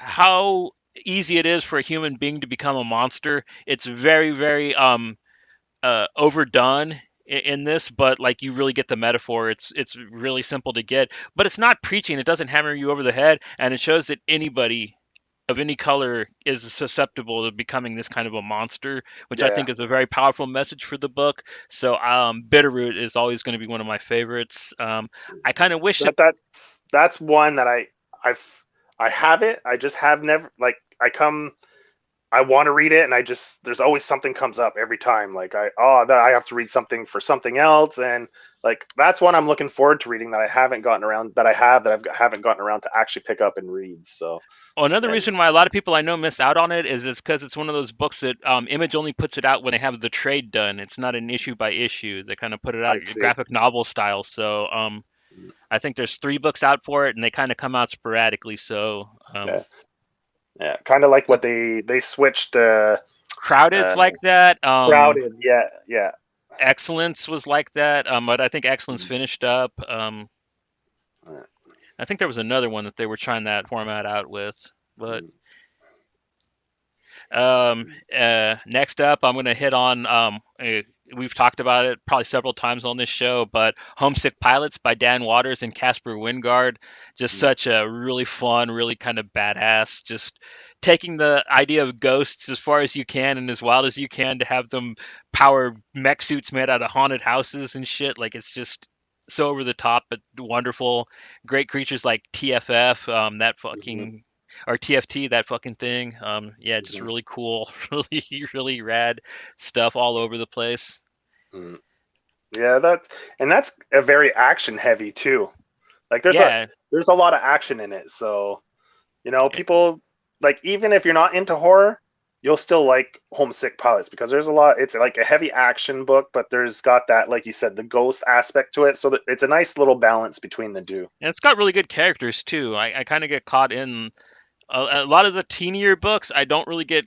how easy it is for a human being to become a monster. It's very, very overdone in this, but like you really get the metaphor. It's really simple to get, but it's not preaching. It doesn't hammer you over the head, and it shows that anybody of any color is susceptible to becoming this kind of a monster, which I Yeah. think is a very powerful message for the book. So Bitterroot is always going to be one of my favorites. I kind of wish it. That's one that I've I have it. I just have never like I come. I want to read it, and there's always something comes up every time. Like that I have to read something for something else, and like that's one I'm looking forward to reading that I haven't gotten around that I haven't gotten around to actually pick up and read. So Well, another yeah, reason why a lot of people I know miss out on it is it's because it's one of those books that Image only puts it out when they have the trade done. It's not an issue by issue. They kind of put it I out see. graphic novel style. So I think there's 3 books out for it, and they kind of come out sporadically. So Yeah, yeah, kind of like what they switched. Crowded's Uh, like that. Crowded. Yeah, yeah. Excellence was like that. But I think Excellence Mm, finished up. uh, I think there was another one that they were trying that format out with, but mm, Um, next up, I'm going to hit on, we've talked about it probably several times on this show, but Homesick Pilots by Dan Waters and Casper Wingard. Just mm, such a really fun, really kind of badass, just taking the idea of ghosts as far as you can and as wild as you can to have them power mech suits made out of haunted houses and shit. Like, it's just so over the top, but wonderful. Great creatures like TFF, that mhm, fucking or TFT, that fucking thing. Yeah, just mhm, really cool, really, really rad stuff all over the place. mm. Yeah, that's a very action heavy too. Like Yeah, there's a lot of action in it. So, people like even if you're not into horror, you'll still like Homesick Pilots because there's a lot. It's like a heavy action book, but there's got that, like you said, the ghost aspect to it. So that it's a nice little balance between the two. and it's got really good characters too. I kind of get caught in a lot of the teenier books. I don't really get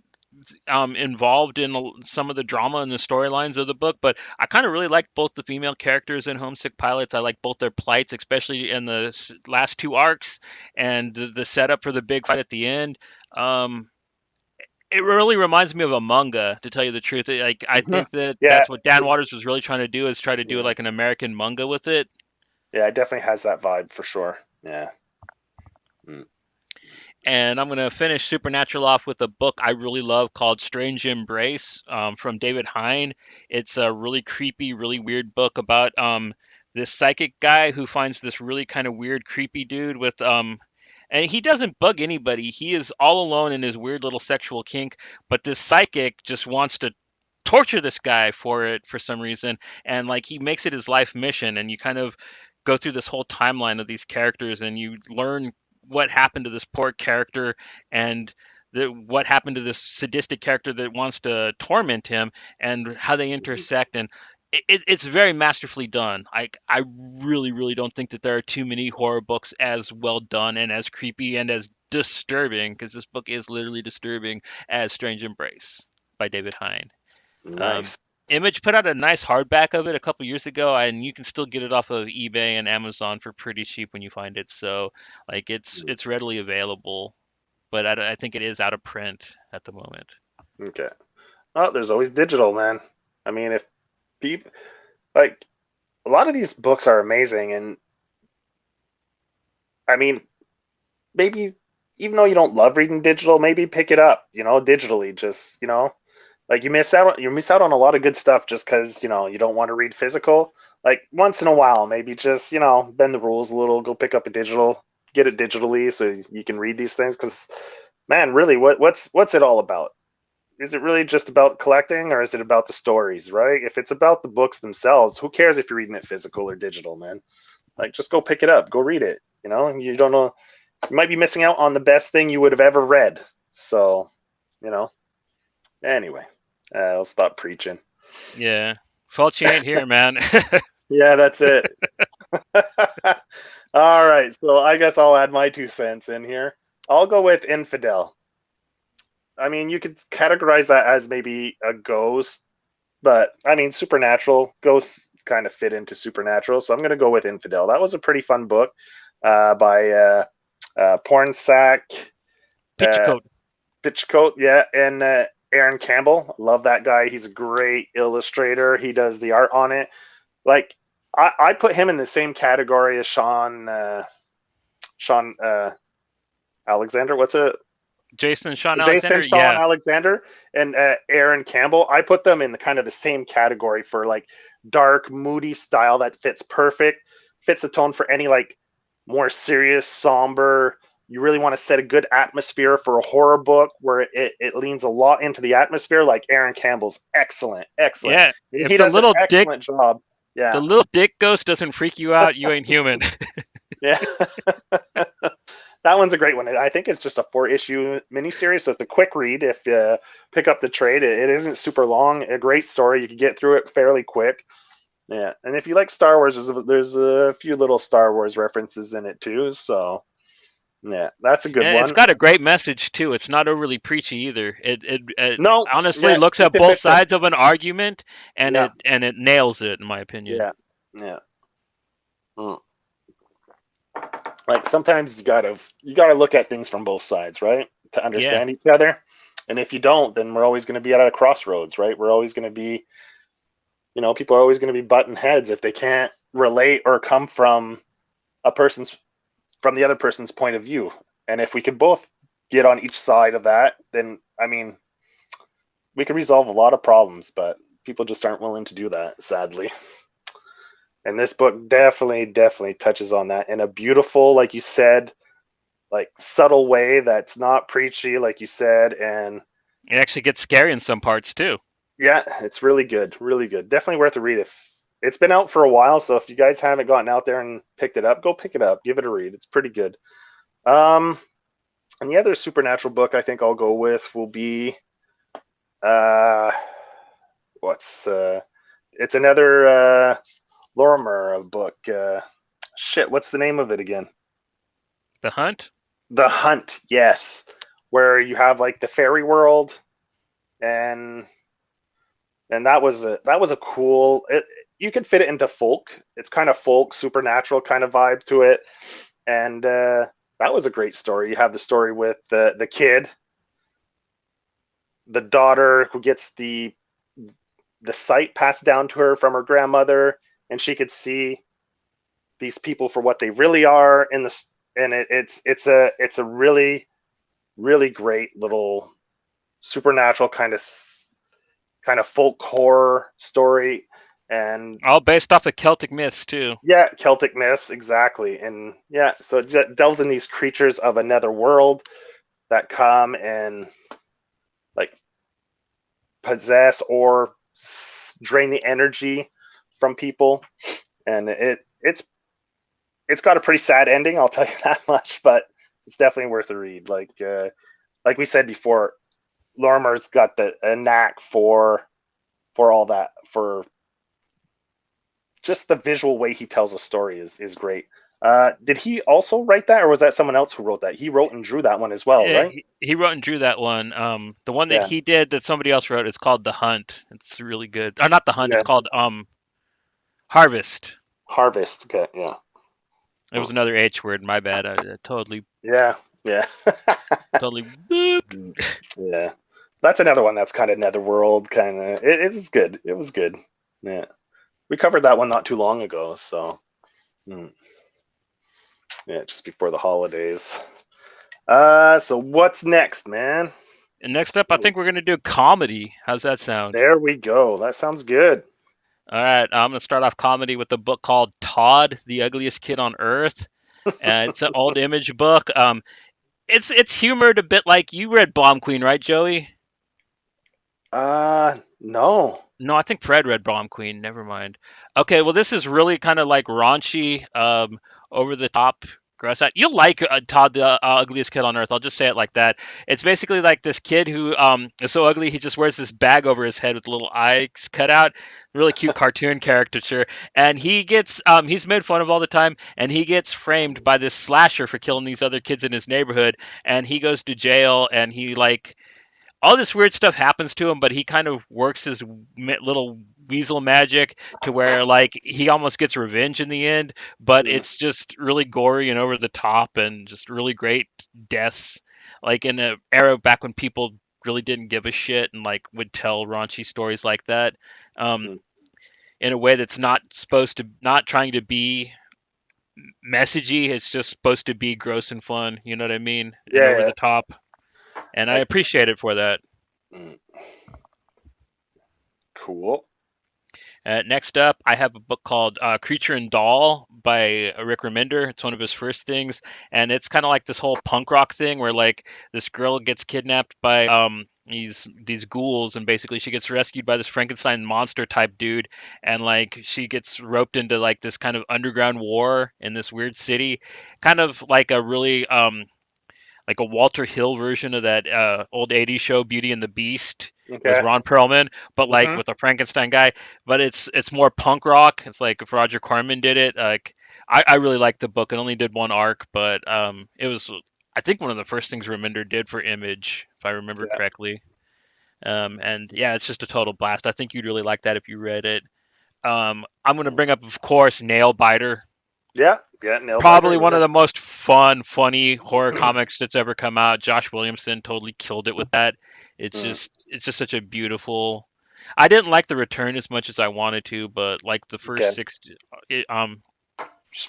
involved in some of the drama and the storylines of the book, but I kind of really like both the female characters in Homesick Pilots. I like both their plights, especially in the last 2 arcs and the setup for the big fight at the end. Um, it really reminds me of a manga, to tell you the truth. Like, I Mhm. think that Yeah, that's what Dan Waters was really trying to do, is try to do yeah, like an American manga with it. yeah. It definitely has that vibe for sure. Yeah. Mm, And I'm gonna finish Supernatural off with a book I really love called Strange Embrace, from David Hine. It's a really creepy, really weird book about this psychic guy who finds this really kind of weird, creepy dude with and he doesn't bug anybody. He is all alone in his weird little sexual kink, but this psychic just wants to torture this guy for it for some reason, and like he makes it his life mission, and you kind of go through this whole timeline of these characters, and you learn what happened to this poor character, and what happened to this sadistic character that wants to torment him, and how they mhm, intersect. And it's very masterfully done. I really, really don't think that there are too many horror books as well done and as creepy and as disturbing, because this book is literally disturbing, as Strange Embrace by David Hine. um, nice. Image put out a nice hardback of it a couple years ago, and you can still get it off of eBay and Amazon for pretty cheap when you find it. So, like, Mm, it's readily available, but I think it is out of print at the moment. okay. Oh, there's always digital, man. I mean, if people like a lot of these books are amazing, and I mean, maybe even though you don't love reading digital, maybe pick it up, digitally. Just like you miss out on a lot of good stuff just because you don't want to read physical. Like once in a while, maybe just bend the rules a little, go pick up a digital, get it digitally so you can read these things. Because man, really, what's it all about? Is it really just about collecting, or is it about the stories, right? If it's about the books themselves, who cares if you're reading it physical or digital, man? Like just go pick it up, go read it. You don't know, you might be missing out on the best thing you would have ever read. So, you know, anyway, I'll stop preaching. Yeah, Fulci ain't here, man. Yeah, that's it. All right, so I guess I'll add my 2 cents in here. I'll go with Infidel. I mean, you could categorize that as maybe a ghost, but I mean, supernatural ghosts kind of fit into supernatural, so I'm going to go with Infidel. That was a pretty fun book by Pornsack, Picture uh, coat. Pitchcoat, yeah, and Aaron Campbell. Love that guy. He's a great illustrator. He does the art on it. Like I put him in the same category as Sean Alexander. What's it? Jason Sean Jason Alexander. Sean Yeah, Alexander and Aaron Campbell. I put them in the kind of the same category for like dark, moody style that fits perfect, fits the tone for any like more serious, somber, you really want to set a good atmosphere for a horror book where it leans a lot into the atmosphere, like Aaron Campbell's excellent. Yeah, if He does an excellent job. the Yeah, little dick ghost doesn't freak you out, you ain't human. yeah. That one's a great one. I think it's just a 4-issue miniseries, so it's a quick read if you pick up the trade. It isn't super long. A great story. You can get through it fairly quick. Yeah, and if you like Star Wars, there's a few little Star Wars references in it too. So yeah, that's a good And it's one. got a great message too. It's not overly preachy either. It No, honestly yeah, looks keep at it both mixing. sides of an argument, and Yeah, it nails it in my opinion. yeah, yeah. Mm. Like sometimes you gotta look at things from both sides, right, to Yeah. understand each other. And if you don't, then we're always going to be at a crossroads, right? We're always going to be, people are always going to be button heads if they can't relate or come from the other person's point of view. And if we could both get on each side of that, then I mean, we could resolve a lot of problems, but people just aren't willing to do that, sadly. And this book definitely touches on that in a beautiful, like you said, like subtle way that's not preachy, like you said. And It actually gets scary in some parts too. yeah, it's really good, really good. Definitely worth a read. If it's been out for a while, so if you guys haven't gotten out there and picked it up, go pick it up, give it a read. It's pretty good. Um, and the other supernatural book I think I'll go with will be uh, what's it's another Lorimer book. Shit, what's the name of it again? The Hunt? The Hunt. Yes, where you have like the fairy world, and that was a cool. You could fit it into folk. It's kind of folk, supernatural kind of vibe to it, and that was a great story. You have the story with the kid, the daughter who gets the sight passed down to her from her grandmother, and she could see these people for what they really are in the and it's a really great little supernatural kind of folk horror story. And All based off of Celtic myths too. yeah, Celtic myths, exactly. And yeah, so it delves in these creatures of another world that come and like possess or drain the energy from people. And it's got a pretty sad ending, I'll tell you that much, but it's definitely worth a read. Like we said before, Lorimer's got a knack for all that, for just the visual way he tells a story is great. Did he also write that, or was that someone else who wrote that? He wrote and drew that one as well, Yeah, right? he wrote and drew that one. The one that Yeah, he did that somebody else wrote is called The Hunt. It's really good. Not The Hunt. It's yeah. called Harvest. Harvest. Okay, yeah, It was another H word. My bad. I yeah, yeah, totally booped. yeah. That's another one that's kind of netherworld kind of. It's good. It was good. Yeah, we covered that one not too long ago. So, yeah, just before the holidays. So what's next, man? And next up, I think we're gonna do comedy. How's that sound? There we go. That sounds good. All right, I'm gonna start off comedy with a book called Todd, the Ugliest Kid on Earth. It's an old Image book. It's humored a bit like you read Bomb Queen, right, Joey? No. No, I think Fred read Bomb Queen. Never mind. Okay, well, this is really kind of like raunchy, over the top, gross out. You'll like Todd, the ugliest kid on earth. I'll just say it like that. It's basically like this kid who is so ugly he just wears this bag over his head with little eyes cut out. Really cute cartoon caricature, and he's made fun of all the time, and he gets framed by this slasher for killing these other kids in his neighborhood, and he goes to jail, and he like all this weird stuff happens to him, but he kind of works his little weasel magic to where like he almost gets revenge in the end, but Mm, it's just really gory and over the top and just really great deaths, like in an era back when people really didn't give a shit and like would tell raunchy stories like that, um, mm. in a way that's not trying to be messagey. It's just supposed to be gross and fun, you know what I mean, and Yeah, over yeah. the top, and I Like, appreciate it for that. mm, cool. Next up, I have a book called Creature and Doll by Rick Remender. It's one of his first things, and it's kind of like this whole punk rock thing where like this girl gets kidnapped by these ghouls, and basically she gets rescued by this Frankenstein monster type dude, and like she gets roped into like this kind of underground war in this weird city, kind of like a really like a Walter Hill version of that old '80s show Beauty and the Beast with Okay. Ron Perlman, but like Hmm. with a Frankenstein guy. But it's more punk rock. It's like if Roger Corman did it. Like I really liked the book. It only did one arc, but it was I think one of the first things Remender did for Image, if I remember Yeah. correctly. And yeah, it's just a total blast. I think you'd really like that if you read it. I'm gonna bring up, of course, Nail Biter. Yeah. Yeah. Nail Probably one biter. of the most fun, funny horror comics that's ever come out. Josh Williamson totally killed it with that. Yeah. It's just such a beautiful. I didn't like the return as much as I wanted to, but like the first Okay. six, it,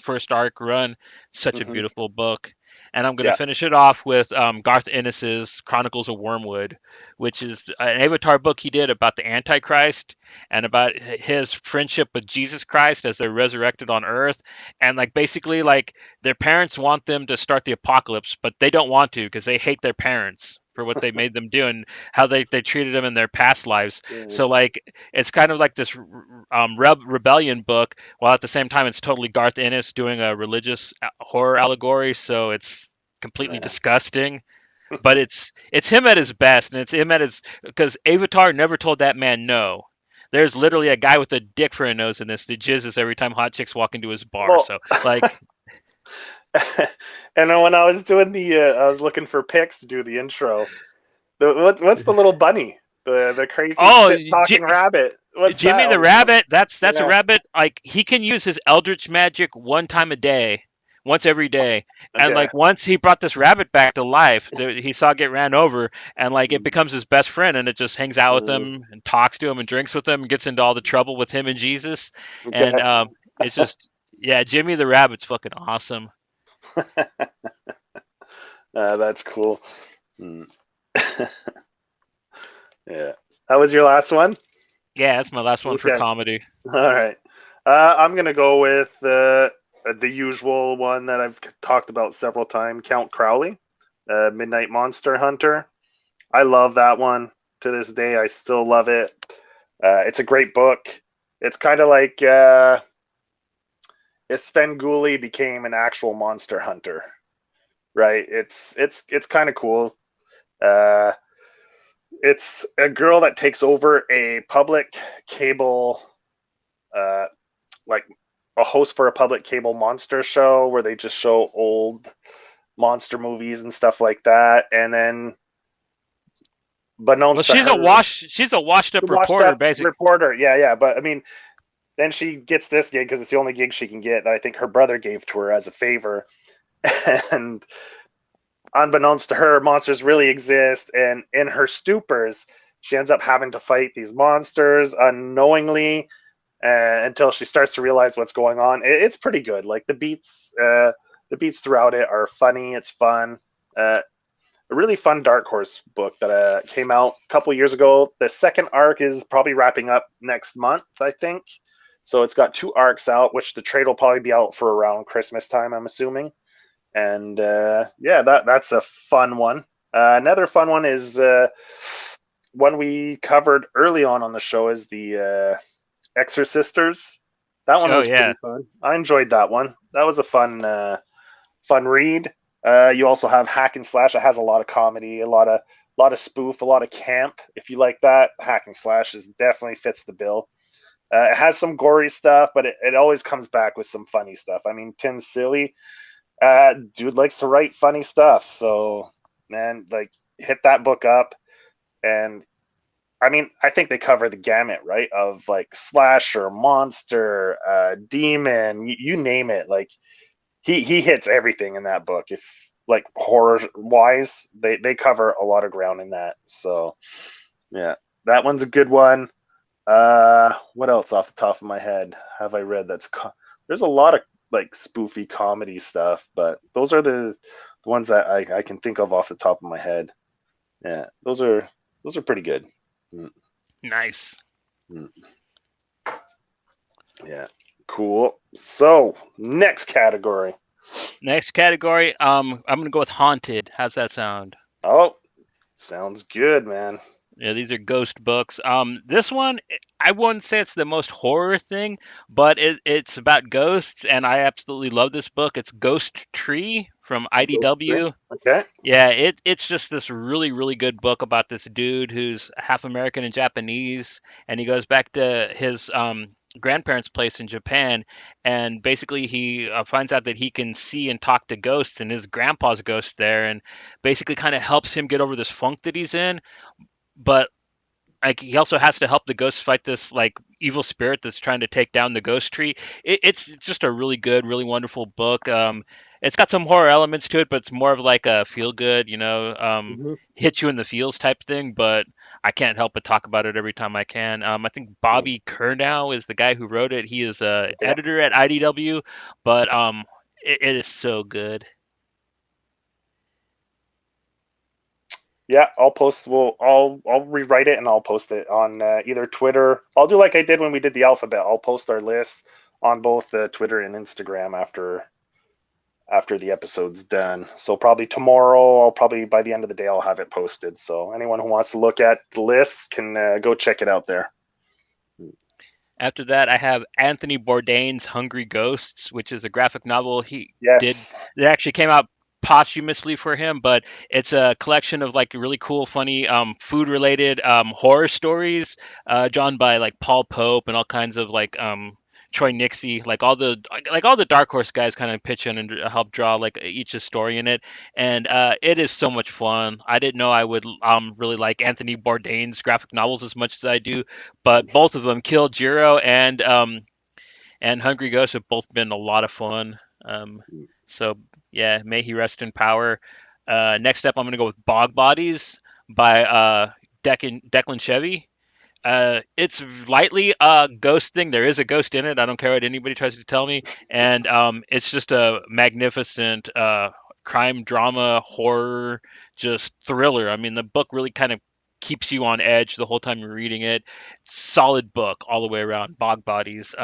first arc run, such a Hmm. beautiful book. And I'm going to Yeah. finish it off with Garth Ennis's Chronicles of Wormwood, which is an Avatar book he did about the Antichrist and about his friendship with Jesus Christ as they're resurrected on Earth. And like basically, like their parents want them to start the apocalypse, but they don't want to because they hate their parents for what they made them do and how they treated them in their past lives. Mm. So like it's kind of like this rebellion book, while at the same time it's totally Garth Ennis doing a religious horror allegory. So it's completely Yeah. disgusting. But it's him at his best, and it's him at his because Avatar never told that man no. There's literally a guy with a dick for a nose in this that jizzes every time hot chicks walk into his bar. Well, So like, and then when I was doing I was looking for pics to do the intro. What's the little bunny? The crazy oh, shit talking rabbit. What's Jimmy that? the Rabbit, that's a Yeah. rabbit. Like he can use his Eldritch magic one time a day, once every day. And Okay. like once he brought this rabbit back to life, he saw it get ran over, and like it becomes his best friend, and it just hangs out with Mm. him and talks to him and drinks with him and gets into all the trouble with him and Jesus. And Okay. it's just yeah, Jimmy the Rabbit's fucking awesome. That's cool. Mm. Yeah. That was your last one? Yeah, that's my last one for Okay. comedy. All right. I'm gonna go with the usual one that I've talked about several times, Count Crowley, Midnight Monster Hunter. I love that one to this day. I still love it. It's a great book. It's kind of like if Svengoolie became an actual monster hunter, right? It's kind of cool. Uh, it's a girl that takes over a public cable, uh, like a host for a public cable monster show where they just show old monster movies and stuff like that. And then, Well, beknownst to her, she's a washed the up washed reporter, up basically. reporter. Yeah, yeah. But I mean, then she gets this gig because it's the only gig she can get that I think her brother gave to her as a favor. And unbeknownst to her, monsters really exist. And in her stupors, she ends up having to fight these monsters unknowingly until she starts to realize what's going on. It's pretty good. Like the beats throughout it are funny. It's fun. A really fun Dark Horse book that came out a couple years ago. The second arc is probably wrapping up next month, I think. So it's got two arcs out, which the trade will probably be out for around Christmas time, I'm assuming. And yeah, that's a fun one. Another fun one is one we covered early on the show is the Exorcisters. That one Oh was yeah. pretty fun. I enjoyed that one. That was a fun read. You also have Hack and Slash. It has a lot of comedy, a lot of spoof, a lot of camp. If you like that, Hack and Slash is definitely fits the bill. It has some gory stuff, but it always comes back with some funny stuff. I mean, Tim Silly, dude likes to write funny stuff. So, man, like, hit that book up. And I mean, I think they cover the gamut, right? Of like slasher, monster, demon, you name it. Like, he hits everything in that book. If like horror wise, they cover a lot of ground in that. So yeah, that one's a good one. What else off the top of my head have I read? There's a lot of like spoofy comedy stuff, but those are the ones that I can think of off the top of my head. Yeah, those are pretty good. Mm, Nice. mm. Yeah. Cool. So, next category. Next category, I'm gonna go with haunted. How's that sound? Oh, sounds good, man. Yeah, these are ghost books. This one, I wouldn't say it's the most horror thing, but it's about ghosts, and I absolutely love this book. It's Ghost Tree from Ghost Tree. IDW. Okay. Yeah, it's just this really, really good book about this dude who's half American and Japanese, and he goes back to his grandparents' place in Japan, and basically he finds out that he can see and talk to ghosts, and his grandpa's ghost there, and basically kind of helps him get over this funk that he's in. But like he also has to help the ghosts fight this like evil spirit that's trying to take down the ghost tree. It's just a really good, really wonderful book. It's got some horror elements to it, but it's more of like a feel good, Hmm. hit you in the feels type thing. But I can't help but talk about it every time I can. I think Bobby Curnow is the guy who wrote it. He is a Okay. editor at IDW, but it is so good. Yeah, I'll post. I'll rewrite it and I'll post it on either Twitter. I'll do like I did when we did the alphabet. I'll post our list on both Twitter and Instagram after the episode's done. So probably tomorrow. I'll probably by the end of the day I'll have it posted. So anyone who wants to look at the lists can go check it out there. After that, I have Anthony Bourdain's Hungry Ghosts, which is a graphic novel he did. Yes. It actually came out posthumously for him, but it's a collection of like really cool, funny food related horror stories drawn by like Paul Pope and all kinds of like Troy Nixie, like all the Dark Horse guys kind of pitch in and help draw like each a story in it, and it is so much fun. I didn't know I would really like Anthony Bourdain's graphic novels as much as I do, but both of them, Kill Jiro and Hungry Ghost, have both been a lot of fun. So yeah, may he rest in power. Next up, I'm gonna go with Bog Bodies by Declan Chevy. It's lightly a ghost thing. There is a ghost in it. I don't care what anybody tries to tell me, and it's just a magnificent crime drama horror, just thriller. I mean, the book really kind of keeps you on edge the whole time you're reading it. Solid book all the way around. Bog Bodies.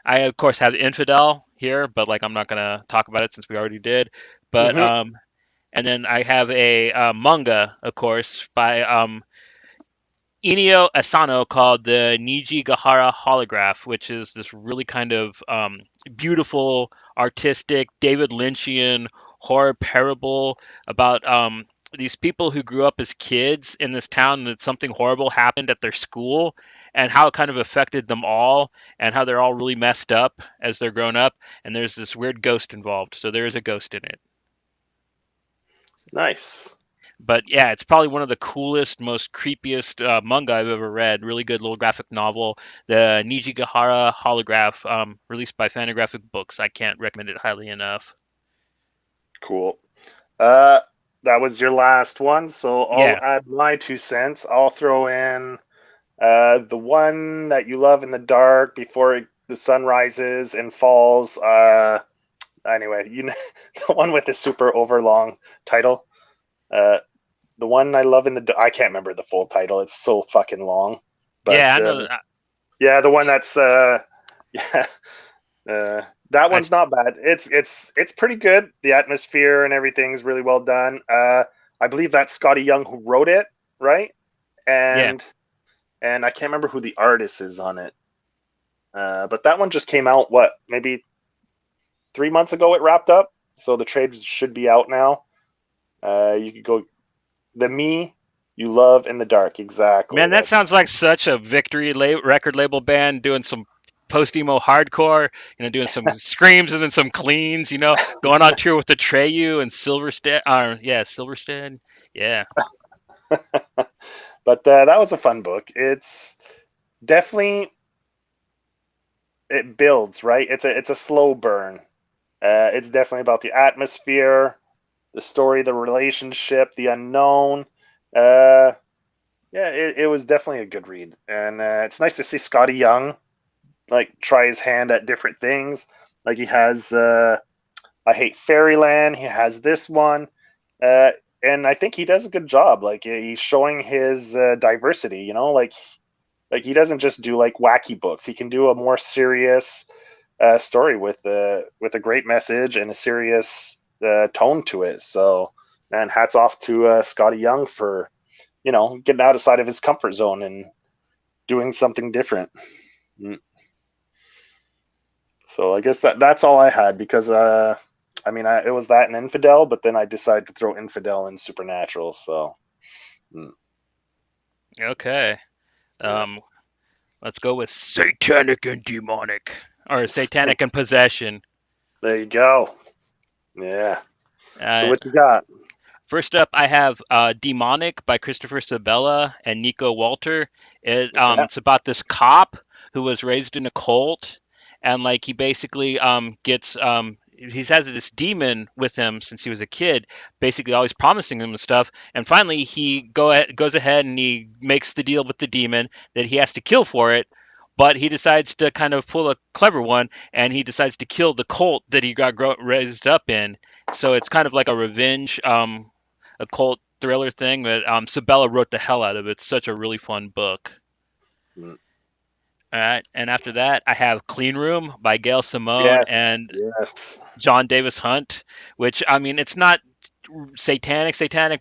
I of course have Infidel here, but like I'm not gonna talk about it since we already did. But Hmm. and then I have a manga, of course, by Inio Asano called the Nijigahara Holograph, which is this really kind of beautiful, artistic, David Lynchian horror parable about these people who grew up as kids in this town and that something horrible happened at their school and how it kind of affected them all and how they're all really messed up as they're grown up. And there's this weird ghost involved. So there is a ghost in it. Nice. But yeah, it's probably one of the coolest, most creepiest manga I've ever read. Really good little graphic novel. The Nijigahara Holograph, released by Fantagraphic Books. I can't recommend it highly enough. Cool. Uh, that was your last one, so I'll Yeah, add my 2 cents. I'll throw in the one that you love in the dark before the sun rises and falls. Anyway, you know, the one with the super overlong title. Uh, the one I love in the I can't remember the full title. It's so fucking long. But yeah, I know. yeah, the one that's yeah, that I, one's not bad. It's pretty good. The atmosphere and everything's really well done. I believe that's Scotty Young who wrote it, right? yeah, And I can't remember who the artist is on it. But that one just came out, what, maybe 3 months ago it wrapped up. So the trade should be out now. You could go the Me You Love in the Dark. Exactly. man, that That's sounds like such a Victory record label band doing some post emo hardcore. Doing some screams and then some cleans. Going on tour with the Treyu and Silverstead. Yeah, Silverstead. Yeah, but that was a fun book. It's definitely it builds, right? It's a slow burn. It's definitely about the atmosphere, the story, the relationship, the unknown. Uh, yeah, it was definitely a good read, and it's nice to see Scotty Young like try his hand at different things. Like he has I Hate Fairyland. He has this one, uh, and I think he does a good job. Like he's showing his diversity. Like he doesn't just do like wacky books. He can do a more serious story with a great message and a serious tone to it. So, man, hats off to Scotty Young for getting outside of his comfort zone and doing something different. So I guess that's all I had because I mean it was that and Infidel, but then I decided to throw Infidel and Supernatural. So Okay. yeah. Let's go with Satanic and Demonic, or Satanic and Possession. There you go. Yeah. So Uh, what you got? First up, I have Demonic by Christopher Sabella and Nico Walter. Yeah. It's about this cop who was raised in a cult, and like he basically gets he has this demon with him since he was a kid, basically always promising him stuff. And finally, goes ahead and he makes the deal with the demon that he has to kill for it. But he decides to kind of pull a clever one, and he decides to kill the cult that he got raised up in. So it's kind of like a revenge occult thriller thing. But Sabella wrote the hell out of it. It's such a really fun book. Mm. All right, and after that, I have Clean Room by Gail Simone Yes. and Yes. John Davis Hunt, which I mean, it's not satanic,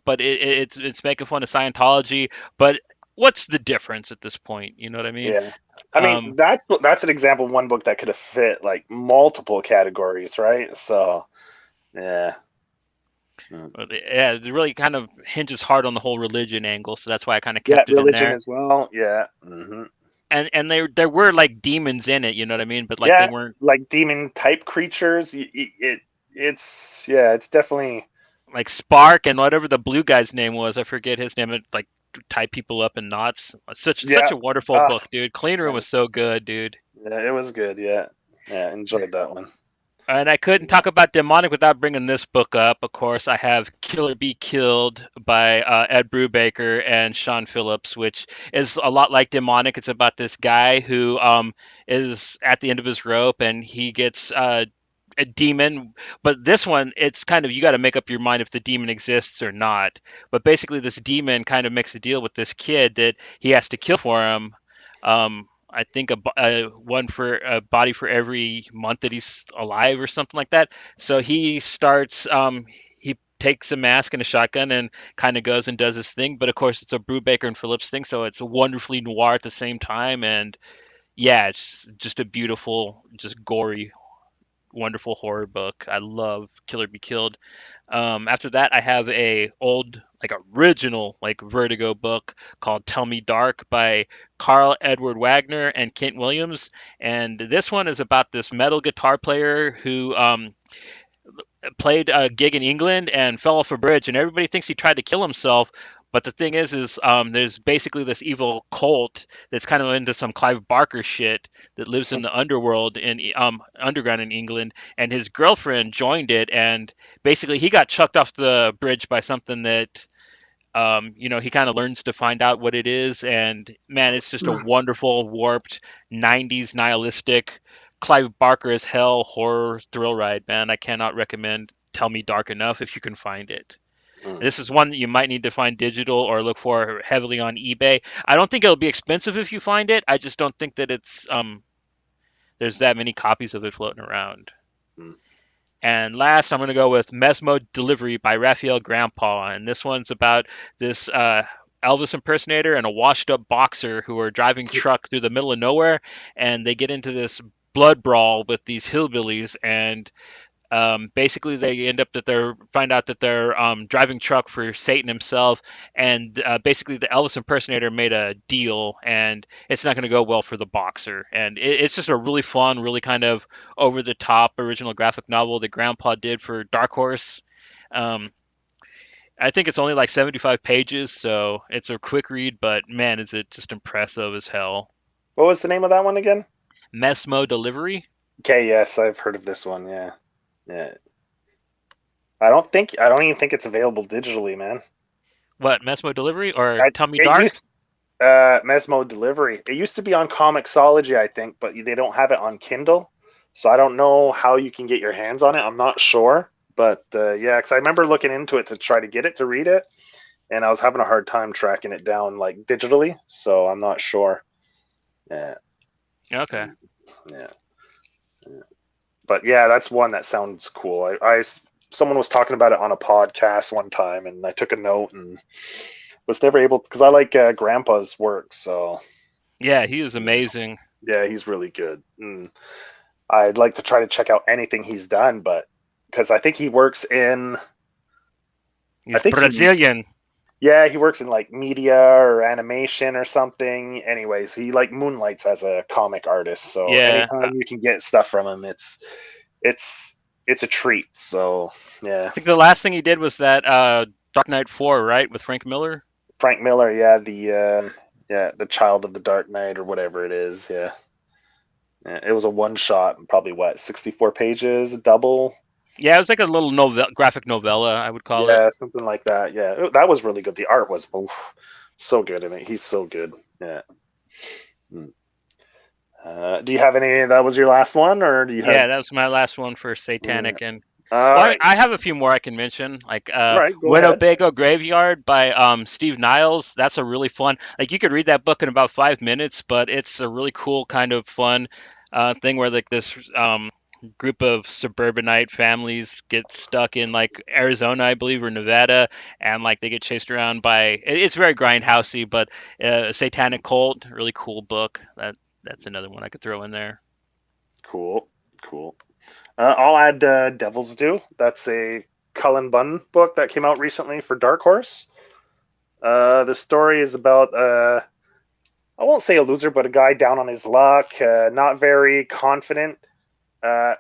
but it's making fun of Scientology. But what's the difference at this point? You know what I mean? Yeah. I mean, Um, that's an example of one book that could have fit like multiple categories, right? So, yeah. Mm. but yeah, it really kind of hinges hard on the whole religion angle, so that's why I kind of Yeah, kept it in religion there. as well. Yeah. And there were like demons in it, you know what I mean? But like they Yeah, weren't like demon type creatures. It's definitely like Spark and whatever the blue guy's name was. I forget his name. It like tie people up in knots. Such yeah. a wonderful Ah, book, dude. Clean Room man. was so good, dude. Yeah, it was good. Yeah. Yeah, enjoyed that one. And I couldn't talk about demonic without bringing this book up. Of course, I have Killer Be Killed by Ed Brubaker and Sean Phillips, which is a lot like demonic. It's about this guy who is at the end of his rope and he gets a demon. But this one, it's kind of you got to make up your mind if the demon exists or not. But basically, this demon kind of makes a deal with this kid that he has to kill for him. I think one for a body for every month that he's alive or something like that. So he starts. He takes a mask and a shotgun and kind of goes and does his thing. But of course, it's a Brubaker and Phillips thing, so it's wonderfully noir at the same time. And yeah, it's just a beautiful, just gory, wonderful horror book. I love Killer Be Killed. After that, I have a old, like original, like Vertigo book called Tell Me Dark by Carl Edward Wagner and Kent Williams. And this one is about this metal guitar player who played a gig in England and fell off a bridge, and everybody thinks he tried to kill himself. But the thing is there's basically this evil cult that's kind of into some Clive Barker shit that lives in the underworld in underground in England, and his girlfriend joined it, and basically he got chucked off the bridge by something that he kind of learns to find out what it is, and man, it's just a wonderful, warped '90s nihilistic Clive Barker as hell horror thrill ride. Man, I cannot recommend Tell Me Dark enough if you can find it. Mm. This is one that you might need to find digital or look for heavily on eBay. I don't think it'll be expensive if you find it. I just don't think that it's there's that many copies of it floating around. Mm. And last, I'm going to go with Mesmo Delivery by Raphael Grandpa. And this one's about this Elvis impersonator and a washed up boxer who are driving truck through the middle of nowhere. And they get into this blood brawl with these hillbillies. And basically, they end up that they're find out that they're driving truck for Satan himself, and basically the Elvis impersonator made a deal, and it's not going to go well for the boxer. And it's just a really fun, really kind of over the top original graphic novel that Grandpa did for Dark Horse. Um, I think it's only like 75 pages, so it's a quick read, but man, is it just impressive as hell. What was the name of that one again? Mesmo Delivery. Okay, yes, I've heard of this one. Yeah. Yeah. I don't even think it's available digitally, man. What, Mesmo Delivery or Tell Me It Dark? used Mesmo Delivery. It used to be on Comixology, I think, but they don't have it on Kindle. So I don't know how you can get your hands on it. I'm not sure, but yeah, because I remember looking into it to try to get it to read it, and I was having a hard time tracking it down like digitally. So I'm not sure. Yeah, Okay. yeah. But yeah, that's one that sounds cool. Someone was talking about it on a podcast one time, and I took a note and was never able because I like Grandpa's work. So Yeah, he is amazing. yeah, he's really good. I'd like to try to check out anything he's done, but because I think he works in, I He's think he, Brazilian. yeah, he works in like media or animation or something. Anyways, he like moonlights as a comic artist. So Yeah. anytime you can get stuff from him, it's it's a treat. So yeah, I think the last thing he did was that Dark Knight 4, right, with Frank Miller? Frank Miller, yeah, the Child of the Dark Knight or whatever it is. Yeah, yeah, it was a one shot, probably what 64 pages, a double. Yeah, it was like a little graphic novella, I would call it. Yeah, something like that. Yeah, that was really good. The art was so good in it. He's so good. Yeah. Mm. Do you have any? That was your last one, or do you have? Yeah, that was my last one for Yeah. Satanic. And All well, right. I have a few more I can mention, like All right. Go ahead. Winnebago Graveyard by Steve Niles. That's a really fun. Like you could read that book in about 5 minutes, but it's a really cool kind of fun thing where like this group of suburbanite families get stuck in like Arizona, I believe, or Nevada, and like they get chased around by. It's very grindhousey, but Satanic Cult, really cool book. That's another one I could throw in there. Cool. Cool. I'll add Devil's Due. That's a Cullen Bunn book that came out recently for Dark Horse. The story is about I won't say a loser, but a guy down on his luck, not very confident, uh,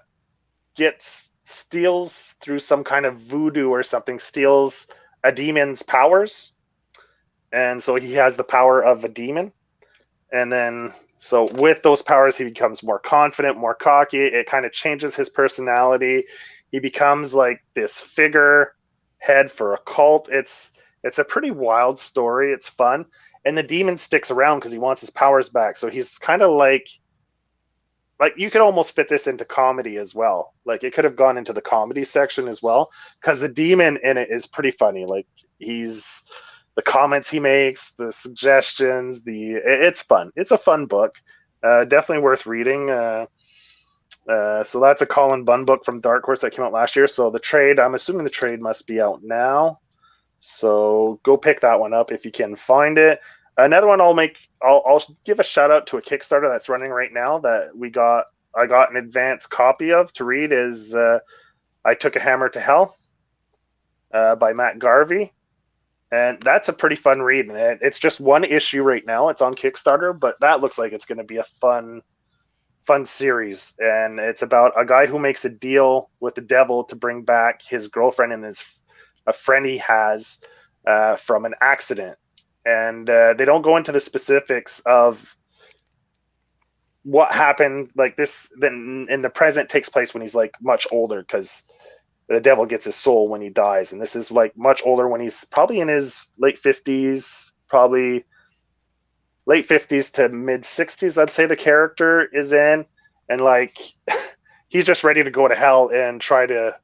gets steals through some kind of voodoo or something, steals a demon's powers, and so he has the power of a demon. And then so with those powers, he becomes more confident, more cocky. It kind of changes his personality. He becomes like this figure head for a cult. It's a pretty wild story. It's fun, and the demon sticks around because he wants his powers back. So he's kind of like you could almost fit this into comedy as well. Like it could have gone into the comedy section as well because the demon in it is pretty funny. Like he's the comments he makes, the suggestions, it's fun. It's a fun book. Definitely worth reading. So that's a Colin Bunn book from Dark Horse that came out last year. So the trade, I'm assuming the trade must be out now. So go pick that one up if you can find it. Another one I'll give a shout out to a Kickstarter that's running right now that I got an advance copy of to read is I Took a Hammer to Hell by Matt Garvey. And that's a pretty fun read. And it's just one issue right now. It's on Kickstarter, but that looks like it's going to be a fun series. And it's about a guy who makes a deal with the devil to bring back his girlfriend and a friend he has from an accident. And they don't go into the specifics of what happened. Like this, then in the present takes place when he's like much older because the devil gets his soul when he dies, and this is like much older when he's probably in his late 50s, probably late 50s to mid 60s. I'd say the character is in, and like he's just ready to go to hell and try to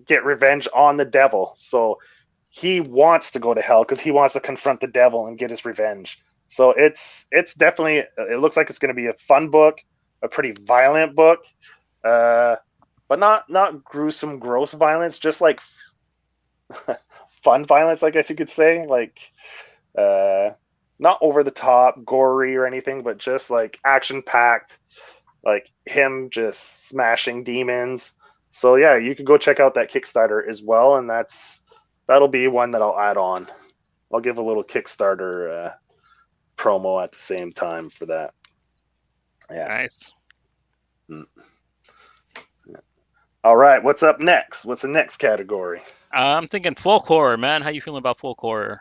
get revenge on the devil. So he wants to go to hell because he wants to confront the devil and get his revenge. So it's definitely, it looks like it's going to be a fun book, a pretty violent book, but not gruesome, gross violence, just like fun violence, I guess you could say. Like not over the top, gory or anything, but just like action packed, like him just smashing demons. So yeah, you could go check out that Kickstarter as well, and that'll be one that I'll add on. I'll give a little Kickstarter promo at the same time for that. Yeah. Nice. Mm. All right, what's up next? What's the next category? I'm thinking folk horror, man. How you feeling about folk horror?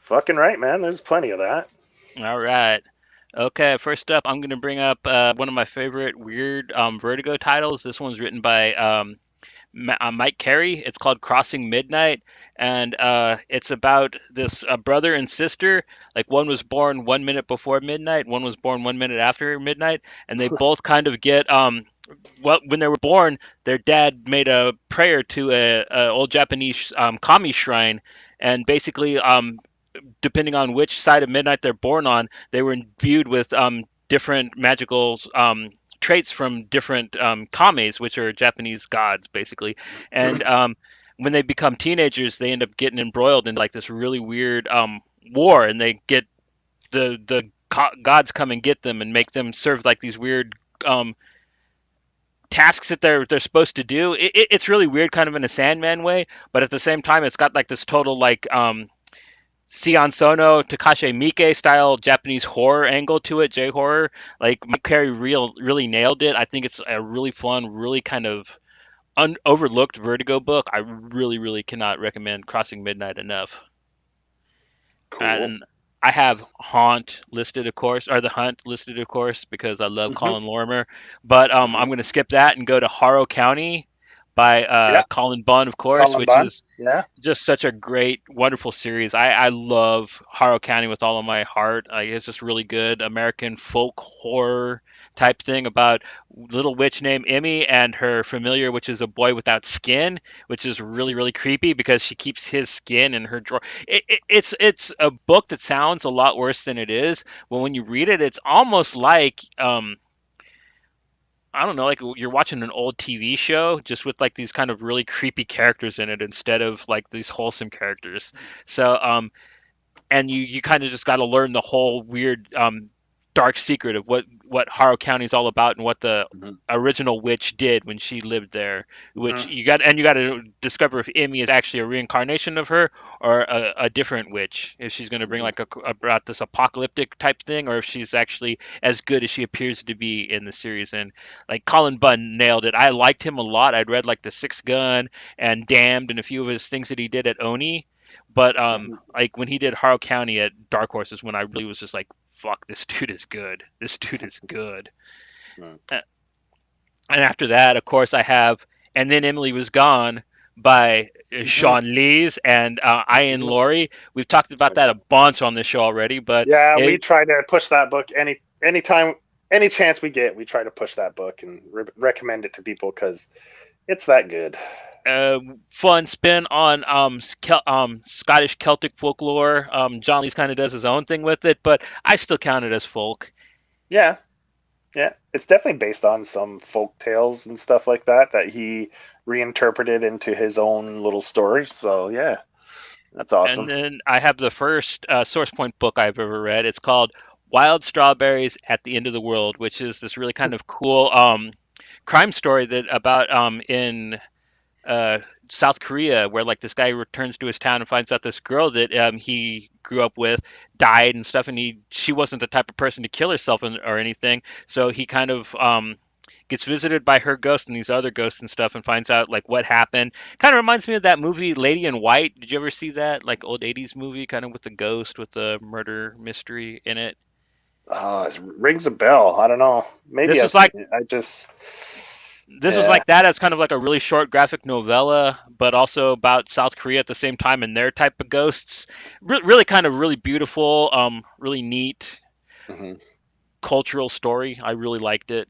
Fucking right, man. There's plenty of that. All right. Okay, first up, I'm going to bring up one of my favorite weird Vertigo titles. This one's written by Mike Carey. It's called Crossing Midnight, and it's about this brother and sister. Like one was born 1 minute before midnight, one was born 1 minute after midnight, and they both kind of get well, when they were born, their dad made a prayer to a old Japanese kami shrine, and basically depending on which side of midnight they're born on, they were imbued with different magical traits from different kames, which are Japanese gods, basically. And when they become teenagers, they end up getting embroiled in like this really weird war, and they get the gods come and get them and make them serve like these weird um, tasks that they're supposed to do. It's really weird, kind of in a Sandman way, but at the same time, it's got like this total like Sion Sono, Takashi Miike style Japanese horror angle to it, J horror. Like Mike Carey really nailed it. I think it's a really fun, really kind of overlooked Vertigo book. I really cannot recommend Crossing Midnight enough. Cool. And I have Haunt listed, of course, or The Hunt listed, of course, because I love Hmm. Colin Lorimer. But I'm Hmm. going to skip that and go to Harrow County by Yeah, Colin Bunn, of course, Colin which Bunn. is Yeah. just such a great, wonderful series. I love Harrow County with all of my heart. It's just really good American folk horror type thing about little witch named Emmy and her familiar, which is a boy without skin, which is really creepy because she keeps his skin in her drawer. It's a book that sounds a lot worse than it is, but when you read it, it's almost like I don't know, like you're watching an old TV show just with like these kind of really creepy characters in it instead of like these wholesome characters. So and you kind of just got to learn the whole weird dark secret of what Harrow County is all about and what the Hmm. original witch did when she lived there. Which Hmm. you got to discover if Emmy is actually a reincarnation of her or a different witch. If she's going to bring Hmm. like about this apocalyptic type thing, or if she's actually as good as she appears to be in the series. And like Colin Bunn nailed it. I liked him a lot. I'd read like The Sixth Gun and Damned and a few of his things that he did at Oni. But Hmm. like when he did Harrow County at Dark Horse is when I really was just like, fuck, this dude is good. This dude is good. Hmm. Uh, And after that, of course, I have And Then Emily Was Gone by Hmm. Sean Lees and Ian Hmm. Laurie. We've talked about that a bunch on this show already, but Yeah, we it, try to push that book anytime, any chance we get. We try to push that book and recommend it to people because it's that good. fun spin on Scottish Celtic folklore. John Lees kind of does his own thing with it, but I still count it as folk. Yeah, yeah, it's definitely based on some folk tales and stuff like that that he reinterpreted into his own little story. So yeah, that's And awesome. then I have the first Source Point book I've ever read. It's called Wild Strawberries at the End of the World, which is this really kind of cool crime story that about in uh, South Korea, where like this guy returns to his town and finds out this girl that he grew up with died and stuff, and she wasn't the type of person to kill herself or anything. So he kind of gets visited by her ghost and these other ghosts and stuff, and finds out like what happened. Kind of reminds me of that movie Lady in White. Did you ever see that like old '80s movie, kind of with the ghost with the murder mystery in it? It rings a bell. I don't know. Maybe This I've was seen like it. I just this was yeah. like that as kind of like a really short graphic novella, but also about South Korea at the same time and their type of ghosts. Really kind of really beautiful, really neat Hmm. cultural story. I really liked it.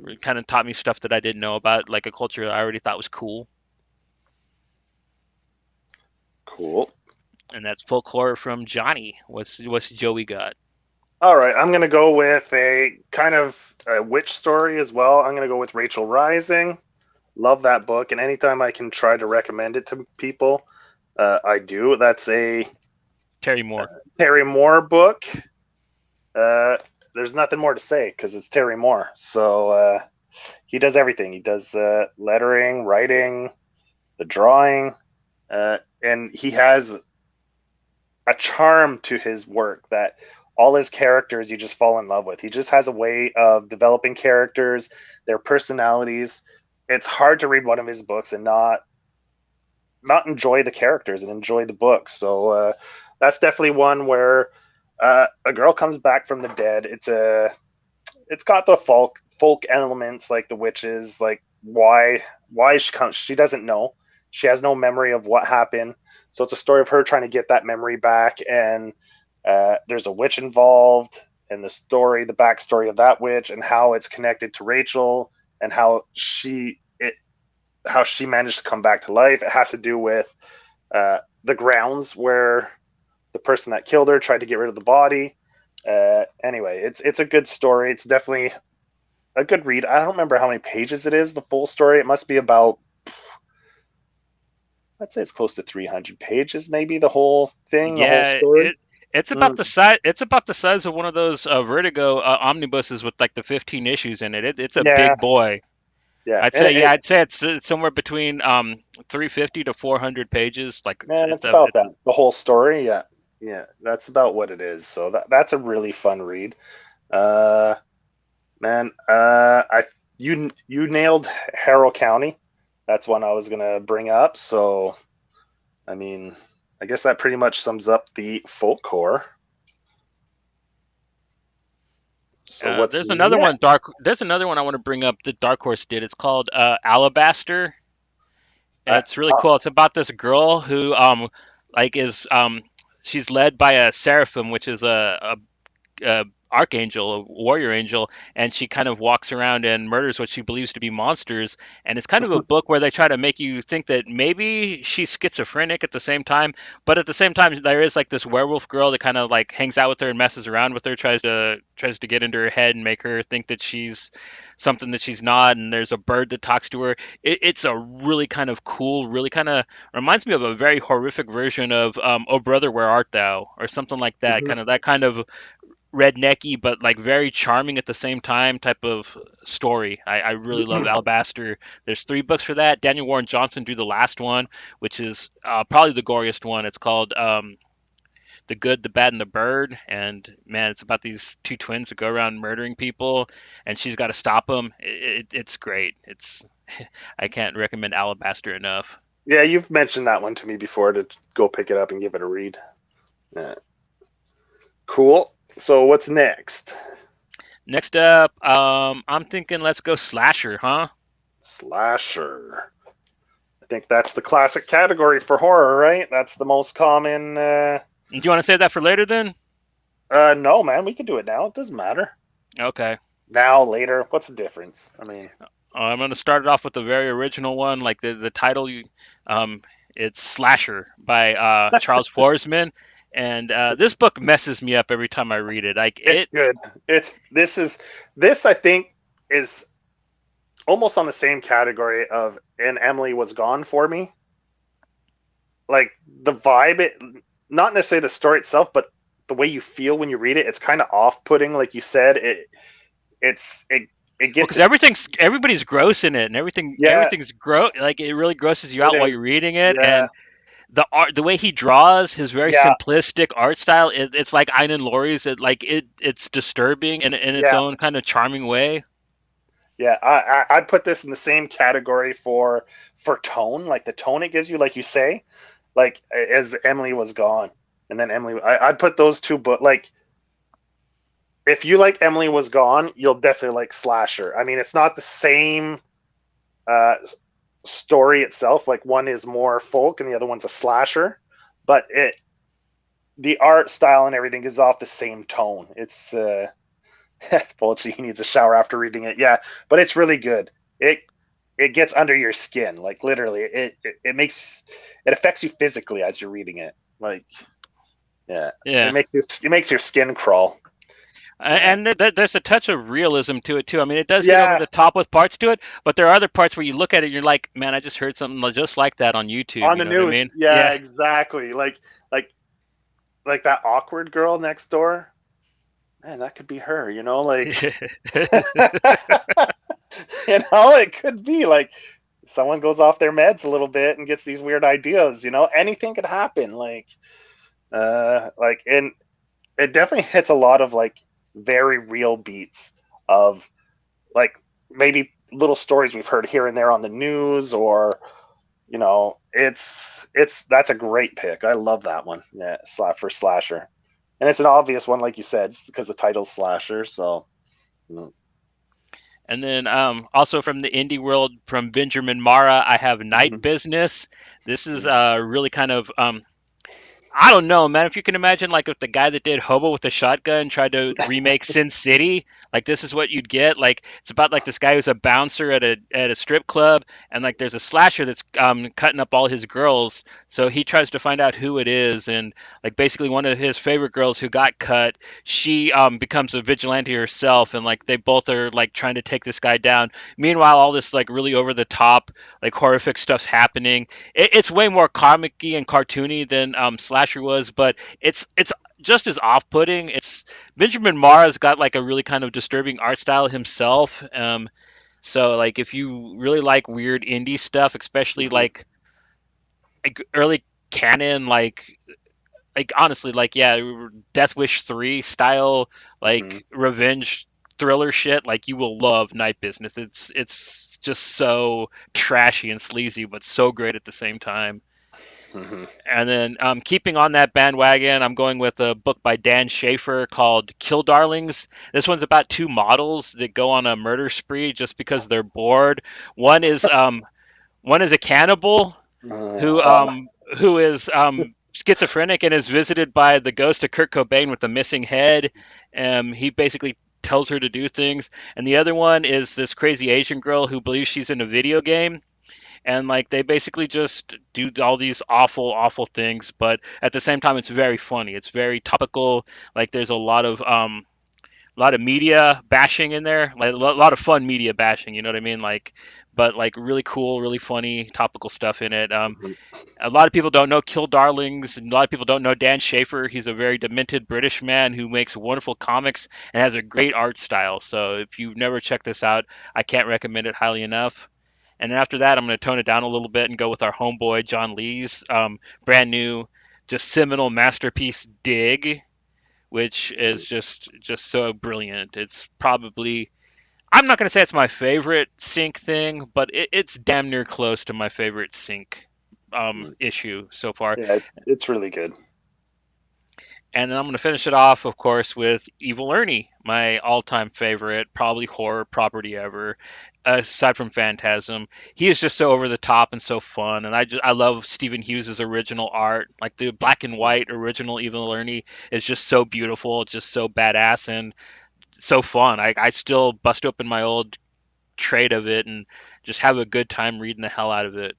It kind of taught me stuff that I didn't know about, like a culture I already thought was cool. Cool. And that's folklore from Johnny. What's Joey got? All right, I'm gonna go with a kind of a witch story as well. I'm gonna go with Rachel Rising. Love that book, and anytime I can try to recommend it to people, I do. That's a Terry Moore. Terry Moore book. Uh, there's nothing more to say because it's Terry Moore. So he does everything. He does lettering, writing, the drawing, and he has a charm to his work that all his characters you just fall in love with. He just has a way of developing characters, their personalities. It's hard to read one of his books and not enjoy the characters and enjoy the book. So that's definitely one where a girl comes back from the dead. It's got the folk elements like the witches, like why she comes. She doesn't know. She has no memory of what happened. So it's a story of her trying to get that memory back, and there's a witch involved, and the story, the backstory of that witch, and how it's connected to Rachel, and how she managed to come back to life. It has to do with the grounds where the person that killed her tried to get rid of the body. Anyway, it's a good story. It's definitely a good read. I don't remember how many pages it is, the full story. It must be about, I'd say it's close to 300 pages, maybe, the whole thing, the whole Yeah, story. it's about Mm, the size. It's about the size of one of those Vertigo omnibuses with like the 15 issues in it. It's a yeah, big boy. yeah. I'd And say, yeah, I'd say it's somewhere between 350 to 400 pages. Like man, it's about that. The whole story, yeah. Yeah, that's about what it is. So that's a really fun read. Uh Man, I you nailed Harrow County. That's one I was gonna bring up. So, I mean, I guess that pretty much sums up the folk core. So what's there's another one next? There's another one I want to bring up that Dark Horse did. It's called Alabaster. Uh, It's really cool. It's about this girl who like is she's led by a seraphim, which is a archangel, a warrior angel, and she kind of walks around and murders what she believes to be monsters. And it's kind of a book where they try to make you think that maybe she's schizophrenic at the same time, but at the same time there is like this werewolf girl that kind of like hangs out with her and messes around with her, tries to get into her head and make her think that she's something that she's not. And there's a bird that talks to her. It's a really kind of cool, really kind of reminds me of a very horrific version of "Oh Brother, Where Art Thou?" or something like that. mhm. Kind of that kind of rednecky but like very charming at the same time type of story. I really love Alabaster. There's 3 books for that. Daniel Warren Johnson drew the last one, which is probably the goriest one. It's called The Good, the Bad, and the Bird. And man, it's about these 2 twins that go around murdering people, and she's got to stop them. It's great. It's I can't recommend Alabaster enough. Yeah, you've mentioned that one to me before to go pick it up and give it a read. Yeah. Cool. So what's next? Next up, I'm thinking let's go slasher, huh? Slasher. I think that's the classic category for horror, right? That's the most common. Do you want to save that for later then? No, man, we can do it now. It doesn't matter. Okay. Now, later, what's the difference? I mean, I'm going to start it off with the very original one, like the title. Um, it's Slasher by Charles Forsman, and this book messes me up every time I read it. Like it's it, good. This I think is almost on the same category of "And Emily Was Gone" for me. Like the vibe, not necessarily the story itself, but the way you feel when you read it. It's kind of off-putting, like you said. It's it well, gets because everybody's gross in it, and yeah, everything's gross. Like it really grosses you it out while is. you're reading it, Yeah, and the art, the way he draws, his very yeah, simplistic art style, it's like Einan Laurie's. It's disturbing in its yeah, own kind of charming way. yeah. I'd put this in the same category for tone, like the tone it gives you, like you say, like as Emily Was Gone, and then I'd put those two, but like if you like Emily Was Gone, you'll definitely like Slasher. I mean, it's not the same uh, story itself. Like one is more folk and the other one's a slasher, but the art style and everything is off the same tone. It's Fulci, he needs a shower after reading it. Yeah, but it's really good. It gets under your skin, like literally. It affects you physically as you're reading it. Like yeah, Yeah. it makes your skin crawl. Yeah, And there's a touch of realism to it too. I mean, it does get over yeah. the top with parts to it, but there are other parts where you look at it and you're like, man, I just heard something just like that on YouTube. On You the know what I news. mean? Yeah, Yeah. exactly. Like like that awkward girl next door. Man, that could be her. Like it could be like someone goes off their meds a little bit and gets these weird ideas. Anything could happen. And it definitely hits a lot of like very real beats of like maybe little stories we've heard here and there on the news, or it's that's a great pick. I love that one. Yeah, for slasher, and it's an obvious one, like you said, because the title's slasher. So And then also from the indie world, from Benjamin Mara, I have Night mhm. Business. This is really kind of I don't know, man. If you can imagine, like, if the guy that did Hobo with a Shotgun tried to remake Sin City, like, this is what you'd get. Like, it's about like this guy who's a bouncer at a strip club, and like, there's a slasher that's cutting up all his girls. So he tries to find out who it is, and like, basically, one of his favorite girls who got cut, she becomes a vigilante herself, and like, they both are like trying to take this guy down. Meanwhile, all this like really over the top, like horrific stuff's happening. It's way more comic-y and cartoony than Slasher was, but it's just as off-putting. It's Benjamin Marra's got like a really kind of disturbing art style himself. So like if you really like weird indie stuff, especially Hmm. like early canon, like honestly, like yeah, Death Wish 3 style, Hmm. like revenge thriller shit, like you will love Night Business. It's just so trashy and sleazy, but so great at the same time. Hmm. And then keeping on that bandwagon, I'm going with a book by Dan Schaefer called Kill Darlings. This one's about two models that go on a murder spree just because they're bored. One is um, one is a cannibal who Oh, um, who is schizophrenic and is visited by the ghost of Kurt Cobain with a missing head. He basically tells her to do things. And the other one is this crazy Asian girl who believes she's in a video game, and like they basically just do all these awful things, but at the same time it's very funny, it's very topical. Like there's a lot of media bashing in there, like a lot of fun media bashing, you know what I mean, like, but like really cool, really funny topical stuff in it. mhm. A lot of people don't know Kill Darlings, and a lot of people don't know Dan Schaefer. He's a very demented British man who makes wonderful comics and has a great art style. So if you've never checked this out, I can't recommend it highly enough. And then after that, I'm going to tone it down a little bit and go with our homeboy John Lee's brand new, just seminal masterpiece, Dig, which is just so brilliant. It's probably, I'm not going to say it's my favorite Sync thing, but it's damn near close to my favorite Sync issue so far. Yeah, it's really good. And then I'm going to finish it off, of course, with Evil Ernie, my all-time favorite, probably horror property ever, aside from Phantasm. He is just so over the top and so fun, and I love Stephen Hughes' original art. Like the black and white original Evil Ernie is just so beautiful, just so badass, and so fun. I still bust open my old trade of it and just have a good time reading the hell out of it.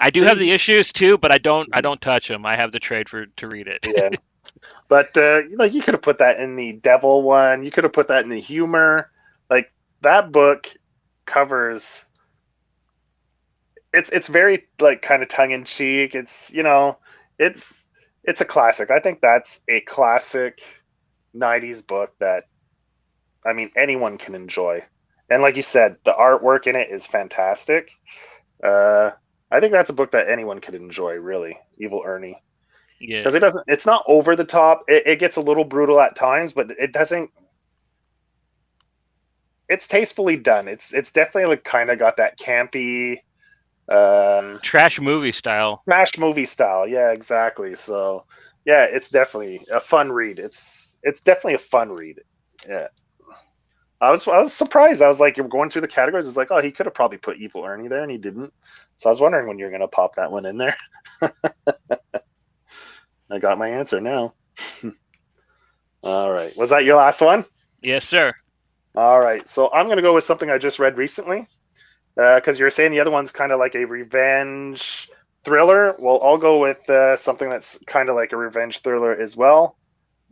I do have the See, issues too, but I don't touch them. I have the trade for to read it. yeah, but like you could have put that in the devil one. You could have put that in the humor. Like that book covers. It's very like kind of tongue in cheek. It's it's it's a classic. I think that's a classic '90s book that I mean anyone can enjoy. And like you said, the artwork in it is fantastic. Uh, I think that's a book that anyone could enjoy. Really, Evil Ernie. Yeah. Because it's not over the top. It gets a little brutal at times, but it doesn't. It's tastefully done. It's definitely like kind of got that campy Trash movie style. smash movie style. Yeah, exactly. So yeah, it's definitely a fun read. It's definitely a fun read. Yeah. I was surprised. I was like, you're going through the categories. It's like, oh, he could have probably put Evil Ernie there, and he didn't. So I was wondering when you're gonna pop that one in there. I got my answer now. All right. Was that your last one? Yes, sir. All right. So I'm gonna go with something I just read recently. Because you're saying the other one's kind of like a revenge thriller. Well, I'll go with something that's kind of like a revenge thriller as well.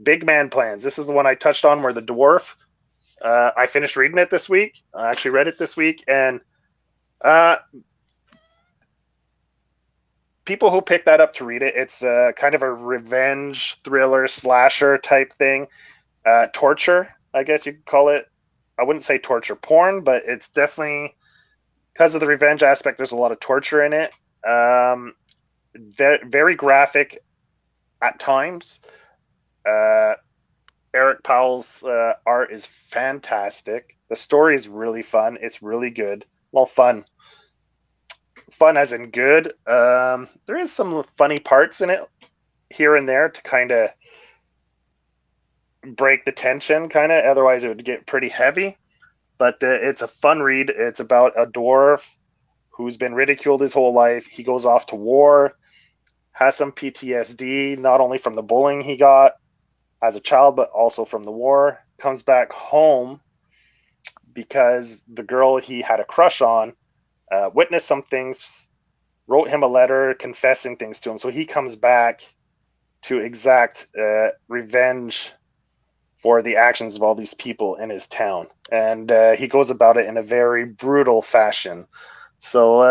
Big Man Plans. This is the one I touched on where the dwarf. I finished reading it this week. I actually read it this week, and uh, people who pick that up to read it, it's kind of a revenge thriller slasher type thing. Torture, I guess you could call it. I wouldn't say torture porn, but it's definitely because of the revenge aspect. There's a lot of torture in it. Very, very graphic at times. Uh, Eric Powell's art is fantastic. The story is really fun. It's really good. Well, fun as in good. There is some funny parts in it here and there to kind of break the tension, kind of. Otherwise, it would get pretty heavy. But it's a fun read. It's about a dwarf who's been ridiculed his whole life. He goes off to war, has some PTSD, not only from the bullying he got as a child, but also from the war. Comes back home because the girl he had a crush on witnessed some things, wrote him a letter confessing things to him. So he comes back to exact revenge for the actions of all these people in his town. And he goes about it in a very brutal fashion. So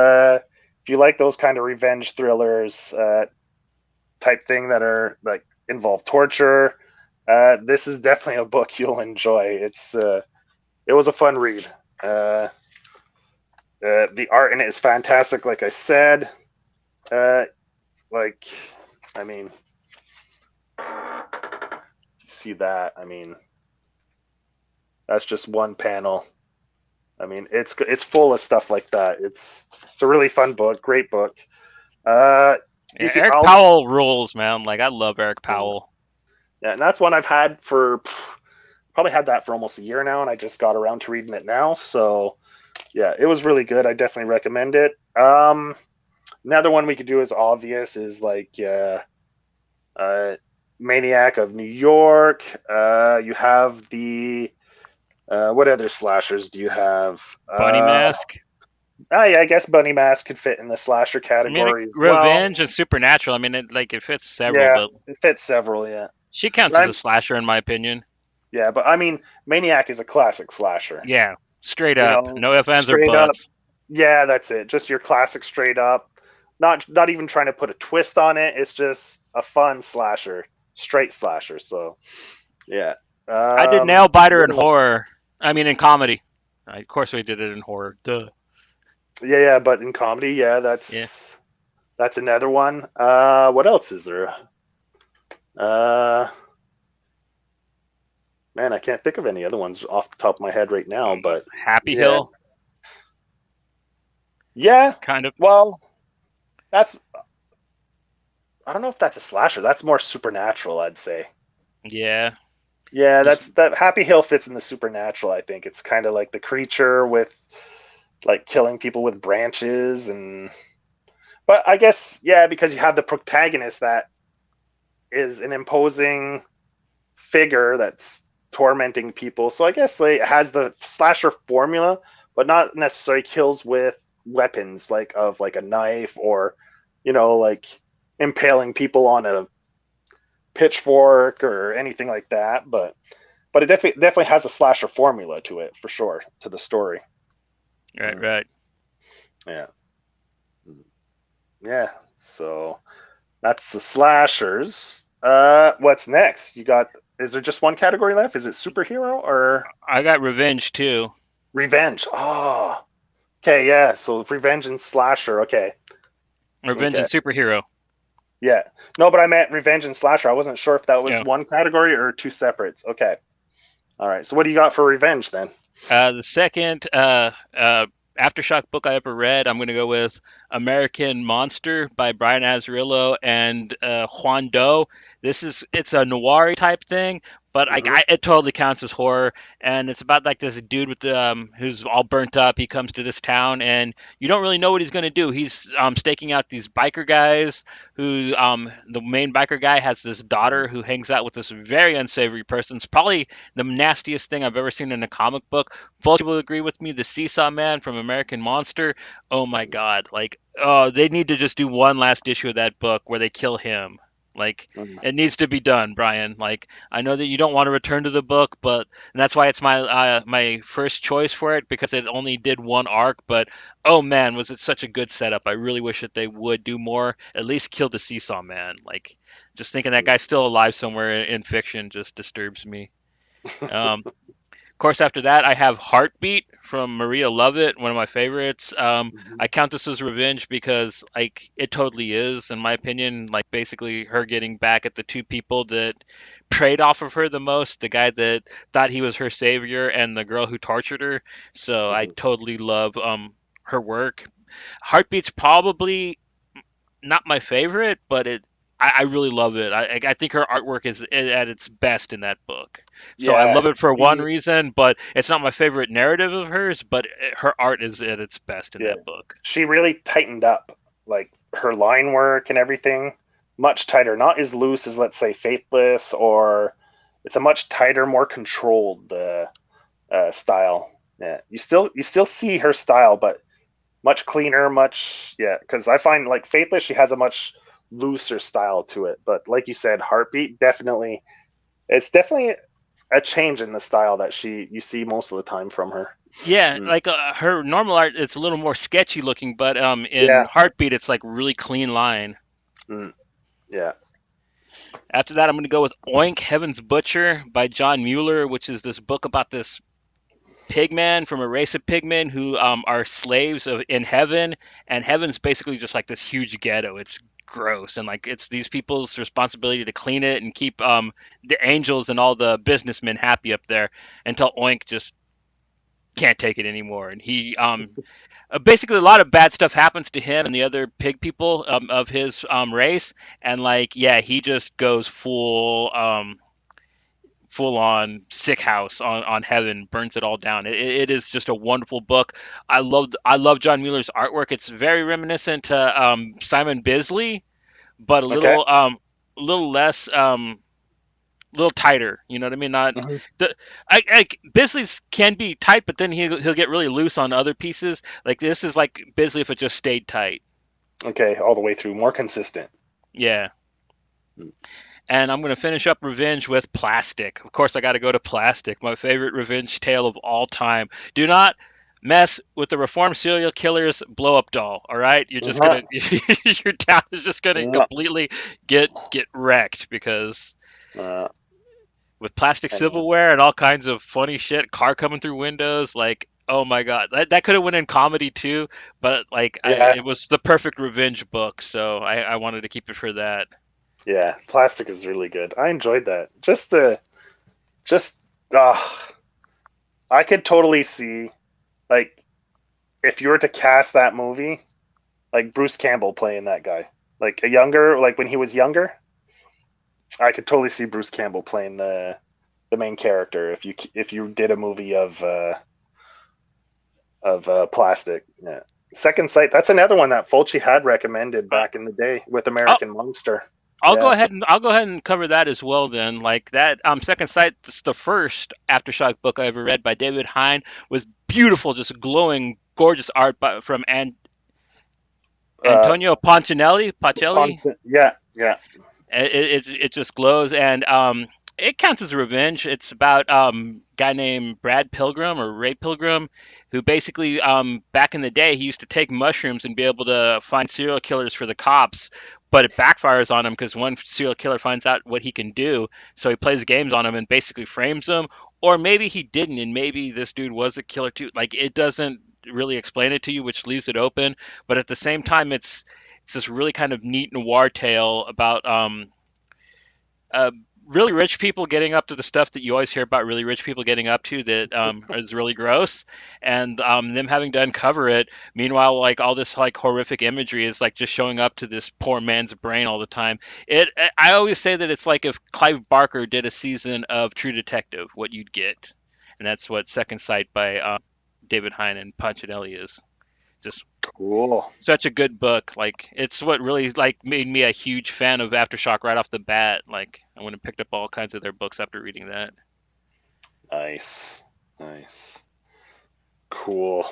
if you like those kind of revenge thrillers type thing that are like involve torture, this is definitely a book you'll enjoy. It was a fun read. The art in it is fantastic, like I said. Like, I mean, you see that? I mean, that's just one panel. I mean, it's full of stuff like that. It's a really fun book, great book. Yeah, Eric Powell rules, man. Like, I love Eric Powell. Yeah, and that's one I've had for probably had that for almost a year now, and I just got around to reading it now. So, yeah, it was really good. I definitely recommend it. Another one we could do is obvious is like Maniac of New York. You have the what other slashers do you have? Bunny Mask. Yeah, I guess Bunny Mask could fit in the slasher I mean, category as Revenge and Supernatural. I mean, it fits several, yeah, but it fits several. Yeah, she counts as a slasher in my opinion. Yeah, but I mean, Maniac is a classic slasher. Yeah, straight up, no ifs, ands, or straight up. buts. Yeah, that's it. Just your classic straight up. Not even trying to put a twist on it. It's just a fun slasher, straight slasher. So, yeah. I did Nail Biter in horror. I mean, in comedy. Of course, we did it in horror. Duh. Yeah, but in comedy, yeah, that's another one. What else is there? Man, I can't think of any other ones off the top of my head right now. But Happy Hill. Yeah, kind of. Well, that's. I don't know if that's a slasher. That's more supernatural, I'd say. Yeah. Yeah, that Happy Hill fits in the supernatural. I think it's kind of like the creature with, like, killing people with branches and. But I guess because you have the protagonist that is an imposing figure that's tormenting people. So I guess like, it has the slasher formula, but not necessarily kills with weapons like a knife or, like impaling people on a pitchfork or anything like that. But it definitely has a slasher formula to it for sure, to the story. Right. Yeah. So that's the slashers. What's next? Is there just one category left? Is it superhero or? I got Revenge too. Revenge. Oh. Okay, yeah. So Revenge and slasher. Okay. Revenge and superhero. Yeah. No, but I meant Revenge and slasher. I wasn't sure if that was one category or two separates. Okay. All right. So what do you got for Revenge then? The second Aftershock book I ever read, I'm going to go with American Monster by Brian Azzarello and Juan Doe. It's a noir type thing, but it totally counts as horror. And it's about like this dude with who's all burnt up. He comes to this town, and you don't really know what he's going to do. He's staking out these biker guys. Who the main biker guy has this daughter who hangs out with this very unsavory person. It's probably the nastiest thing I've ever seen in a comic book. Most people agree with me. The Seesaw Man from American Monster. Oh my God! Like, they need to just do one last issue of that book where they kill him. Like, it needs to be done, Brian. Like, I know that you don't want to return to the book, and that's why it's my first choice for it, because it only did one arc. But oh man, was it such a good setup! I really wish that they would do more. At least kill the Seesaw Man. Like, just thinking that guy's still alive somewhere in fiction just disturbs me. Of course, after that, I have Heartbeat from Maria Lovett, one of my favorites. I count this as revenge because, like, it totally is, in my opinion. Like, basically, her getting back at the two people that preyed off of her the most, the guy that thought he was her savior and the girl who tortured her. So I totally love her work. Heartbeat's probably not my favorite, but I really love it. I think her artwork is at its best in that book. So I love it for one reason, but it's not my favorite narrative of hers, but her art is at its best in that book. She really tightened up, like, her line work and everything. much tighter, not as loose as, let's say, Faithless, or it's a much tighter, more controlled style. Yeah, you still see her style, but much cleaner, much, yeah. Because I find like Faithless, she has a much looser style to it. But like you said, Heartbeat definitely, it's definitely a change in the style that you see most of the time from her. Yeah, Mm. like her normal art, it's a little more sketchy looking, but in Yeah. Heartbeat, it's like really clean line. Mm. Yeah. After that, I'm going to go with Oink, Heaven's Butcher by John Mueller, which is this book about this pigman from a race of pigmen who are slaves in heaven, and heaven's basically just like this huge ghetto. It's gross, and like it's these people's responsibility to clean it and keep the angels and all the businessmen happy up there until Oink just can't take it anymore, and he basically a lot of bad stuff happens to him and the other pig people of his race, and like yeah, he just goes full on sick house on heaven, burns it all down. It is just a wonderful book. I love John Mueller's artwork. It's very reminiscent to Simon Bisley, but Okay. a little less little tighter. You know what I mean? Not Hmm. the Bisley's can be tight, but then he'll get really loose on other pieces. Like this is like Bisley if it just stayed tight. Okay, all the way through, more consistent. Yeah. Mm. And I'm going to finish up Revenge with Plastic. Of course, I got to go to Plastic, my favorite revenge tale of all time. Do not mess with the reformed serial killer's blow up doll. All right, you're just Uh-huh. gonna your town is just gonna Yeah. completely get wrecked because Uh, with plastic and silverware and all kinds of funny shit, car coming through windows, like. Oh my god, that could have went in comedy too, but like yeah, it was the perfect revenge book, so I wanted to keep it for that. yeah. Plastic is really good. I enjoyed that. Just, uh, I could totally see, like, if you were to cast that movie, like Bruce Campbell playing that guy, like like when he was younger, I could totally see Bruce Campbell playing the main character if you did a movie of Plastic. Yeah. Second Sight. That's another one that Fulci had recommended Uh, back in the day with oh, American Monster. I'll Yeah. go ahead and cover that as well then. Like that Second Sight, the first Aftershock book I ever read by David Hine was beautiful, just glowing, gorgeous art from Uh, Antonio Poncinelli. Pacelli. yeah, yeah. It just glows, and it counts as a revenge. It's about guy named Brad Pilgrim or Ray Pilgrim, who basically back in the day he used to take mushrooms and be able to find serial killers for the cops, but it backfires on him because one serial killer finds out what he can do, so he plays games on him and basically frames them. Or maybe he didn't, and maybe this dude was a killer too. Like it doesn't really explain it to you, which leaves it open. But at the same time, it's this really kind of neat noir tale about uh, really rich people getting up to the stuff that you always hear about really rich people getting up to that is really gross, and them having to uncover it. Meanwhile, like all this like horrific imagery is like just showing up to this poor man's brain all the time. I always say that it's like if Clive Barker did a season of True Detective, what you'd get, and that's what Second Sight by David Hine and Poncinelli is. Just Cool. such a good book. Like it's what really like made me a huge fan of Aftershock right off the bat. Like I went and picked up all kinds of their books after reading that. Nice. Nice. Cool.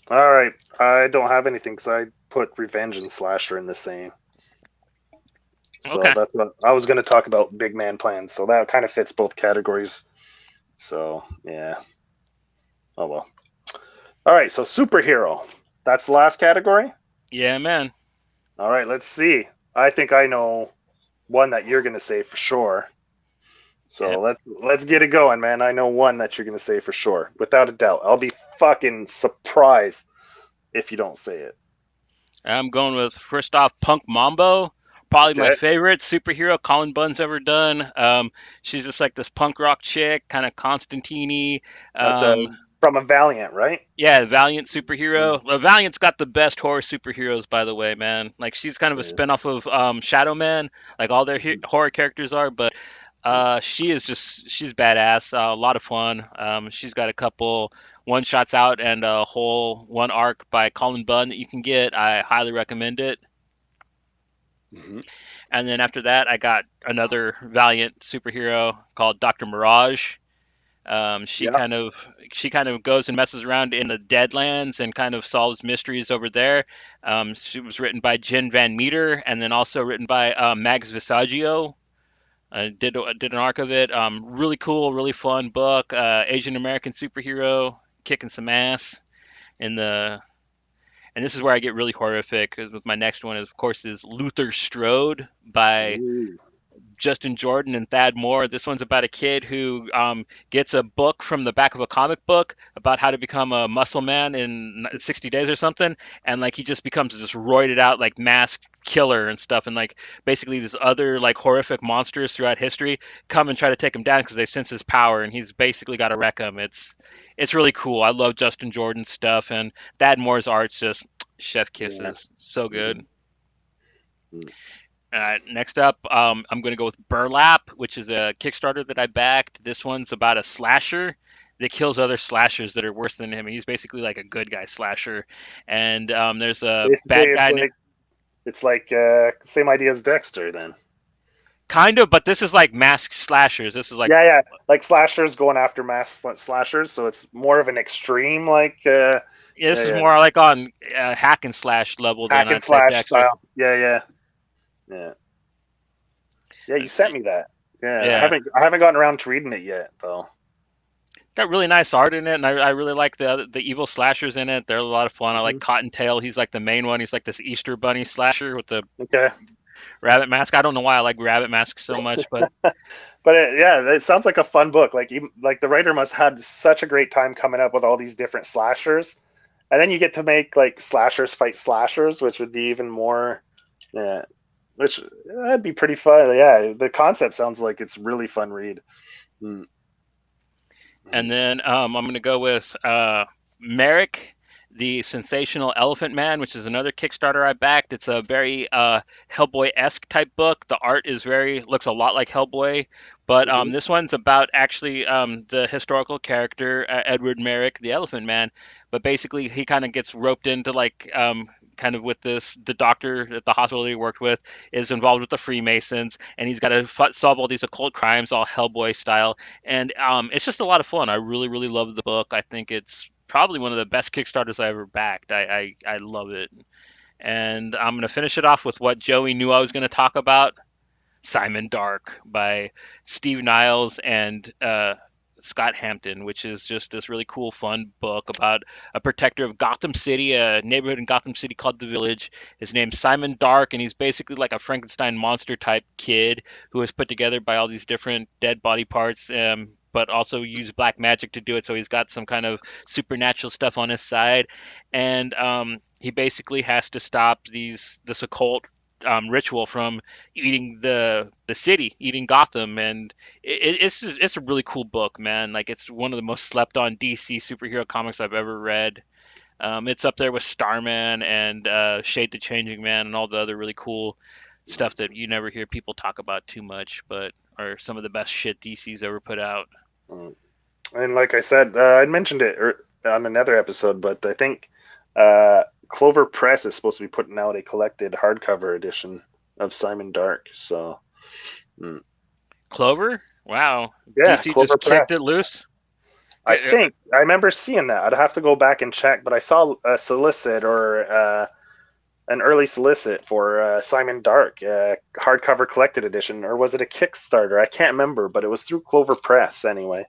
All right. I don't have anything because I put Revenge and Slasher in the same. So Okay. that's what I was going to talk about, big man plans. So that kind of fits both categories. So, yeah. Oh, well. All right. So, superhero. That's the last category. Yeah, man. All right. Let's see. I think I know one that you're going to say for sure. Yeah. So let's get it going, man. I know one that you're going to say for sure, without a doubt. I'll be fucking surprised if you don't say it. I'm going with first off Punk Mambo. Probably my Okay. favorite superhero Colin Bunn's ever done. She's just like this punk rock chick, kind of Constantine. That's Um, from a Valiant, right? Yeah, Valiant superhero. Mm. Well, Valiant's got the best horror superheroes, by the way, man. Like she's kind of a Yeah. spinoff of Shadow Man, like all their Mm. horror characters are. But Mm. she's badass. A lot of fun. She's got a couple one shots out and a whole one arc by Colin Bunn that you can get. I highly recommend it. Hmm. And then after that, I got another Valiant superhero called Dr. Mirage. Um, she Yeah. kind of she kind of goes and messes around in the Deadlands and kind of solves mysteries over there. She was written by Jen Van Meter and then also written by Max Visaggio. I did an arc of it. Really cool, really fun book. Asian American superhero kicking some ass in the. And this is where I get really horrific. 'Cause with my next one, is, of course, is Luther Strode by Ooh. Justin Jordan and Thad Moore. This one's about a kid who gets a book from the back of a comic book about how to become a muscle man in 60 days or something, and like he just becomes this roided out like masked killer and stuff, and like basically these other like horrific monsters throughout history come and try to take him down because they sense his power, and he's basically got to wreck him. It's really cool. I love Justin Jordan's stuff, and Thad Moore's art's just chef Yeah. kisses. So good. Mhm. Mm. Next up, I'm going to go with Burlap, which is a Kickstarter that I backed. This one's about a slasher that kills other slashers that are worse than him. He's basically like a good guy slasher. And there's a Basically, bad guy, it's like same idea as Dexter then. kind of, but this is like masked slashers. This is like, Yeah, yeah, like slashers going after mass slashers, so it's more of an extreme like yeah, this yeah, is yeah, more like on hack and slash level than hack and I'd say slash Dexter. style. Yeah, yeah, yeah, yeah. You Let's sent see. me that. Yeah, Yeah. I haven't gotten around to reading it yet though. Got really nice art in it, and I really like the evil slashers in it. They're a lot of fun. I like Hmm. Cottontail. He's like the main one. He's like this Easter bunny slasher with the Okay, Rabbit Mask. I don't know why I like Rabbit Mask so much, but but yeah, it sounds like a fun book. Like like the writer must have had such a great time coming up with all these different slashers, and then you get to make like slashers fight slashers, which would be even more. Yeah, which that'd be pretty fun. Yeah, the concept sounds like it's really fun read. Mm. and then I'm gonna go with Merrick, the Sensational Elephant Man, which is another Kickstarter I backed. It's a very Hellboy-esque type book. The art is very looks a lot like Hellboy, but Mm-hmm. this one's about actually the historical character Edward Merrick, the Elephant Man. But basically, he kind of gets roped into like kind of with this the doctor at the hospital he worked with is involved with the Freemasons, and he's got to solve all these occult crimes, all Hellboy style, and it's just a lot of fun. I really, really love the book. I think it's probably one of the best Kickstarters I ever backed. I love it. And I'm going to finish it off with what Joey knew I was going to talk about, Simon Dark by Steve Niles and Scott Hampton, which is just this really cool, fun book about a protector of Gotham City, a neighborhood in Gotham City called the Village. His name's Simon Dark, and he's basically like a Frankenstein monster type kid who is put together by all these different dead body parts. But also use black magic to do it, so he's got some kind of supernatural stuff on his side, and he basically has to stop this occult ritual from eating the city, eating Gotham, and it's a really cool book, man. Like it's one of the most slept on DC superhero comics I've ever read. It's up there with Starman and Shade the Changing Man and all the other really cool stuff that you never hear people talk about too much, but are some of the best shit DC's ever put out. Mm. And like I said, I mentioned it on another episode, but I think Clover Press is supposed to be putting out a collected hardcover edition of Simon Dark. So, mm. Clover, wow, Yeah, DC Clover just kicked it Press. loose. I think I remember seeing that. I'd have to go back and check, but I saw a solicit or an early solicit for Simon Dark, hardcover collected edition, or was it a Kickstarter? I can't remember, but it was through Clover Press anyway.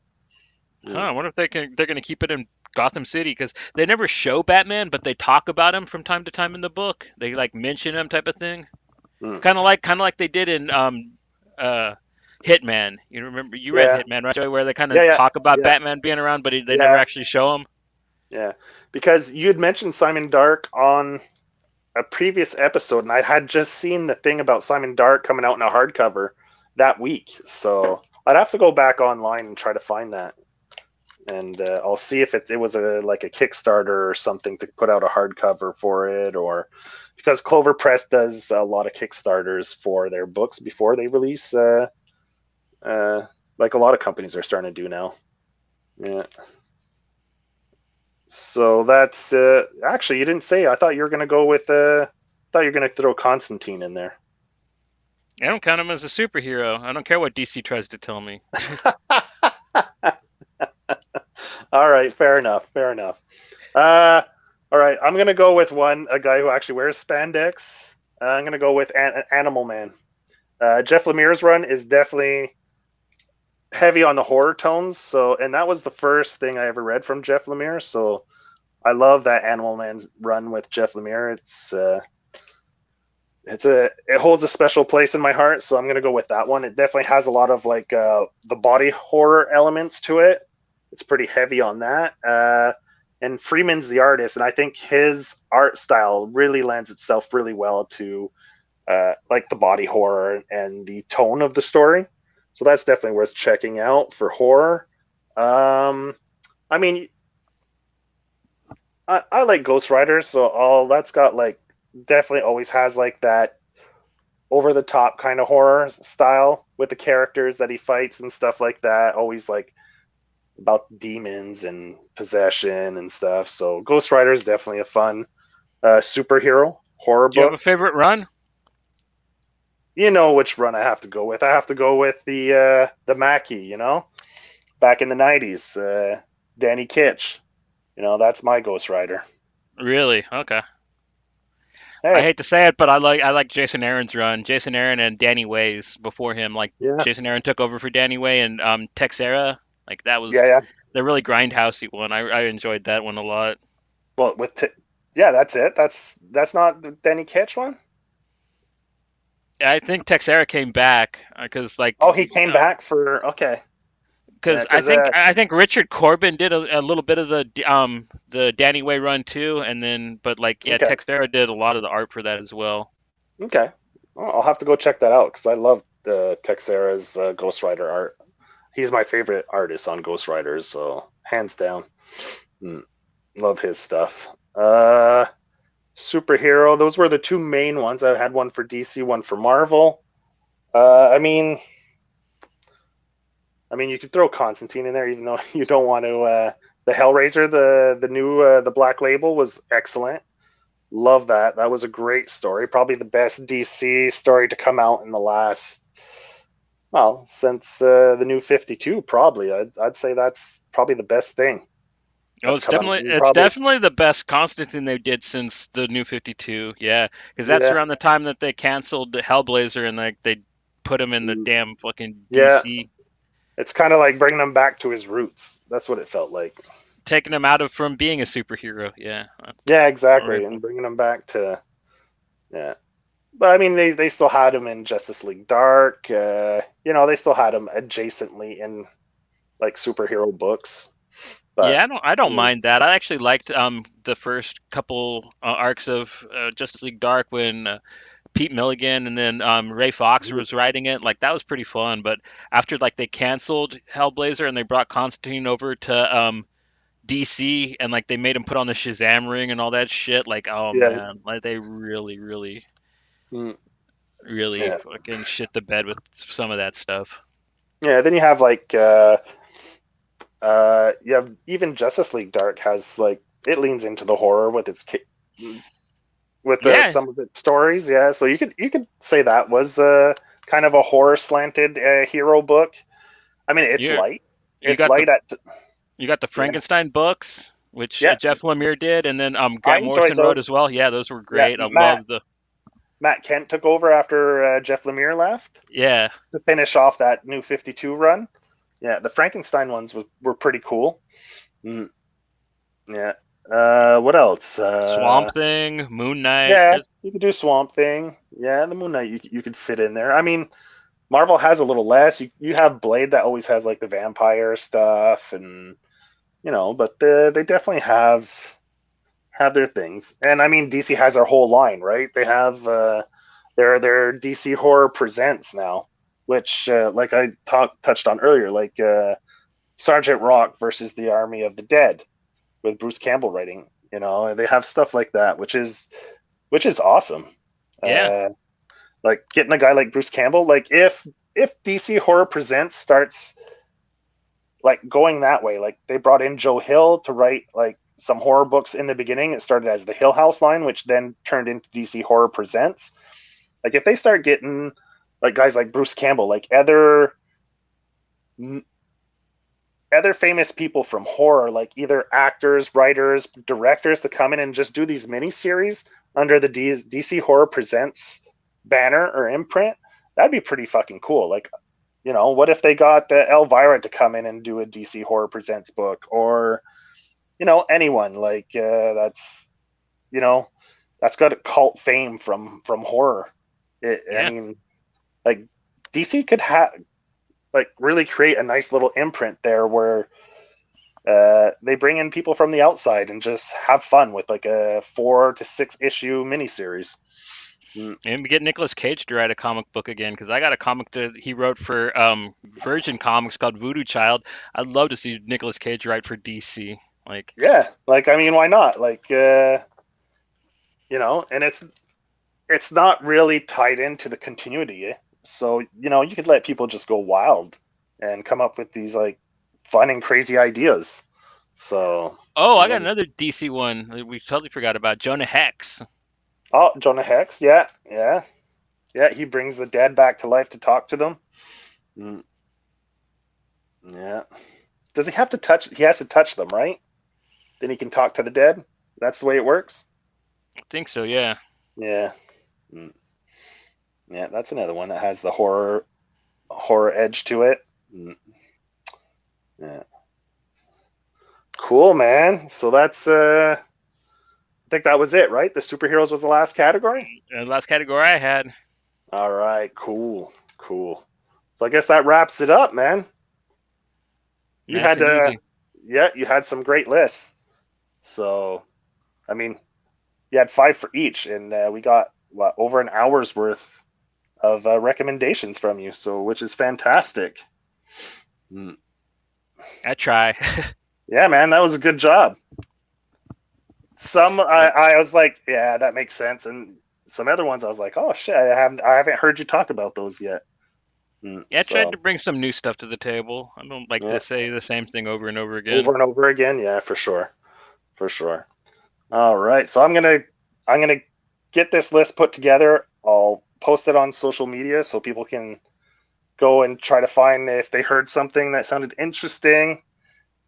Huh, Mm. I wonder if they're gonna keep it in Gotham City because they never show Batman, but they talk about him from time to time in the book. They like mention him type of thing. Mm. Kind of like they did in uh Hitman. You remember you read Yeah, Hitman, right, Joey? Where they kind yeah, of yeah, talk about yeah, Batman being around, but they never yeah, actually show him. yeah. Because you had mentioned Simon Dark on a previous episode, and I had just seen the thing about Simon Dark coming out in a hardcover that week. So I'd have to go back online and try to find that, and I'll see if it was a like a Kickstarter or something to put out a hardcover for it, or because Clover Press does a lot of Kickstarters for their books before they release, uh, like a lot of companies are starting to do now. Yeah. So that's actually you didn't say. I thought you were gonna go with. Thought you were gonna throw Constantine in there. I don't count him as a superhero. I don't care what DC tries to tell me. All right, fair enough. Fair enough. All right, I'm gonna go with a guy who actually wears spandex. I'm gonna go with Animal Man. Jeff Lemire's run is definitely heavy on the horror tones. So, and that was the first thing I ever read from Jeff Lemire. So, I love that Animal Man run with Jeff Lemire. It holds a special place in my heart. So I'm gonna go with that one. It definitely has a lot of like the body horror elements to it. It's pretty heavy on that. And Freeman's the artist, and I think his art style really lends itself really well to like the body horror and the tone of the story. So that's definitely worth checking out for horror. I mean, I like Ghost Riders, so all that's got like definitely always has like that over the top kind of horror style with the characters that he fights and stuff like that. Always like about demons and possession and stuff. So Ghost Rider is definitely a fun superhero horror Do you have a book. favorite run? You know which run I have to go with. I have to go with the Mackie. Back in the '90s, Danny Kitch. That's my Ghost Rider. Really? Okay. I Hey, hate to say it, but I like Jason Aaron's run. Jason Aaron and Danny Way's before him. Like yeah, Jason Aaron took over for Danny Way and Texera. Like that yeah, was yeah. the really grindhousey one. I enjoyed that one a lot. Well, yeah, that's it. That's not the Danny Kitch one. I think Texera came back because Oh, he came back for okay. Yeah, because I because think I think Richard Corbin did a little bit of the Danny Way run too, and then but like yeah, okay, Texera did a lot of the art for that as well. okay. Well, I'll have to go check that out because I love the Texera's Ghost Rider art. He's my favorite artist on Ghost Riders, so hands down. Mm, love his stuff. Superhero. Those were the two main ones. I had one for DC, one for Marvel. Uh, I mean, you could throw Constantine in there, even though you don't want to. The Hellraiser, the new the Black Label was excellent. Love that. That was a great story. Probably the best DC story to come out in the last, well, since the New 52. Probably, I'd say that's probably the best thing Oh, that's it's come out. definitely And it's probably, definitely the best Constantine they did since the New 52. Yeah, because that's yeah, around the time that they canceled Hellblazer and like they put him in the mm, damn fucking yeah. DC, It's kind of like bringing him back to his roots. That's what it felt like. taking him out of from being a superhero. Yeah, Yeah, exactly, and original. bringing him back to yeah. But I mean, they still had him in Justice League Dark. They still had him adjacently in like superhero books. But Yeah, I don't mm, mind that. I actually liked the first couple arcs of Justice League Dark when Pete Milligan and then Ray Fox mm, was writing it. Like that was pretty fun. But after like they canceled Hellblazer and they brought Constantine over to DC and like they made him put on the Shazam ring and all that shit. Like, oh yeah, man, like they really, really, mm, really yeah, fucking shit the bed with some of that stuff. yeah. Then you have like you have even Justice League Dark has like it leans into the horror with with Yeah, some of its stories. Yeah, so you could say that was kind of a horror slanted hero book. I mean, it's you light. you It's got the light at you got the yeah, Frankenstein books, which yeah. Jeff Lemire did, and then I Grant enjoyed Morrison wrote those. as well. Yeah, those were Yeah, great. I Matt love the Matt Kent took over after Jeff Lemire left yeah. to finish off that New 52 run. Yeah, the Frankenstein ones were pretty cool. Mm, yeah. What else? Swamp Thing, Moon Knight. Yeah, you could do Swamp Thing. Yeah, the Moon Knight you could fit in there. I mean, Marvel has a little less. You have Blade that always has like the vampire stuff, and but they definitely have their things. And I mean, DC has their whole line, right? They have their DC Horror Presents now, which like I touched on earlier, like Sergeant Rock versus the Army of the Dead with Bruce Campbell writing. And they have stuff like that, which is awesome. Yeah, Uh, like getting a guy like Bruce Campbell, like if DC Horror Presents starts like going that way, like they brought in Joe Hill to write like some horror books in the beginning. It started as the Hill House line, which then turned into DC Horror Presents. Like if they start getting like guys like Bruce Campbell, like other famous people from horror, like either actors, writers, directors, to come in and just do these miniseries under the DC Horror Presents banner or imprint. That'd be pretty fucking cool. Like, what if they got Elvira to come in and do a DC Horror Presents book, or anyone like you know that's got a cult fame from horror. I Yeah. mean, like DC could have like really create a nice little imprint there where they bring in people from the outside and just have fun with like a 4 to 6 issue miniseries. And we get Nicolas Cage to write a comic book again, because I got a comic that he wrote for Virgin Comics called Voodoo Child. I'd love to see Nicolas Cage write for DC. Like, Yeah, like I mean, why not? Like and it's not really tied into the continuity, so you could let people just go wild and come up with these like fun and crazy ideas. So oh, I got um, another DC one that we totally forgot about. Jonah Hex. oh, Jonah Hex, yeah, yeah, yeah. He brings the dead back to life to talk to them. Mm, yeah. Does he have to touch? He has to touch them, right? Then he can talk to the dead. That's the way it works. I think so, yeah. Yeah. Mm, yeah, that's another one that has the horror edge to it. Mm, yeah. Cool, man. So that's I think that was it, right? The superheroes was the last category. Last category I had. All right, cool, cool. So I guess that wraps it up, man. You Nice had and easy. yeah, you had some great lists. So, I mean, you had 5 for each, and we got what, over an hour's worth of recommendations from you. So, which is fantastic. Mm. I try. Yeah, man, that was a good job. Some Yep. I was like, yeah, that makes sense, and some other ones I was like, oh shit, I haven't heard you talk about those yet. Yeah, I tried So to bring some new stuff to the table. I don't like yeah, to say the same thing over and over again. over and over again, yeah, for sure, for sure. All right, so I'm gonna get this list put together. I'll post it on social media so people can go and try to find if they heard something that sounded interesting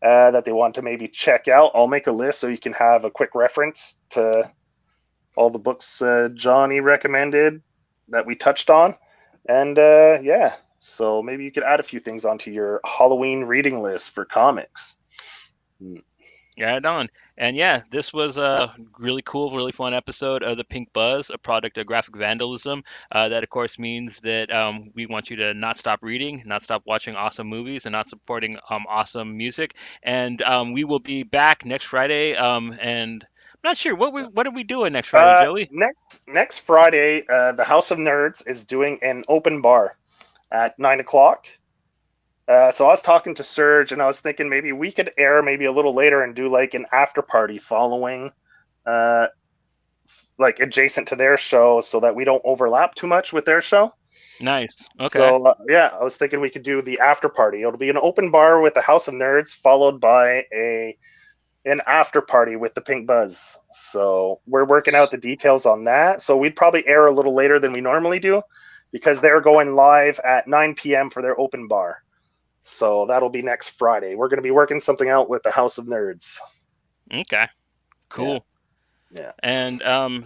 that they want to maybe check out. I'll make a list so you can have a quick reference to all the books Johnny recommended that we touched on. And yeah, so maybe you could add a few things onto your Halloween reading list for comics. Right on. And yeah, this was a really cool, really fun episode of the Pink Buzz, a product of graphic vandalism. That, of course, means that we want you to not stop reading, not stop watching awesome movies, and not supporting awesome music. And we will be back next Friday. And I'm not sure what are we doing next Friday, Joey? Next Friday, the House of Nerds is doing an open bar at 9 o'clock. So I was talking to Serge, and I was thinking maybe we could air maybe a little later and do like an after party following, uh, like adjacent to their show, so that we don't overlap too much with their show. Nice. Okay. So yeah, I was thinking we could do the after party. It'll be an open bar with the House of Nerds, followed by an after party with the Pink Buzz. So we're working out the details on that. So we'd probably air a little later than we normally do, because they're going live at 9 p.m. for their open bar. So that'll be next Friday. We're going to be working something out with the House of Nerds. Okay. Yeah, Cool. yeah. And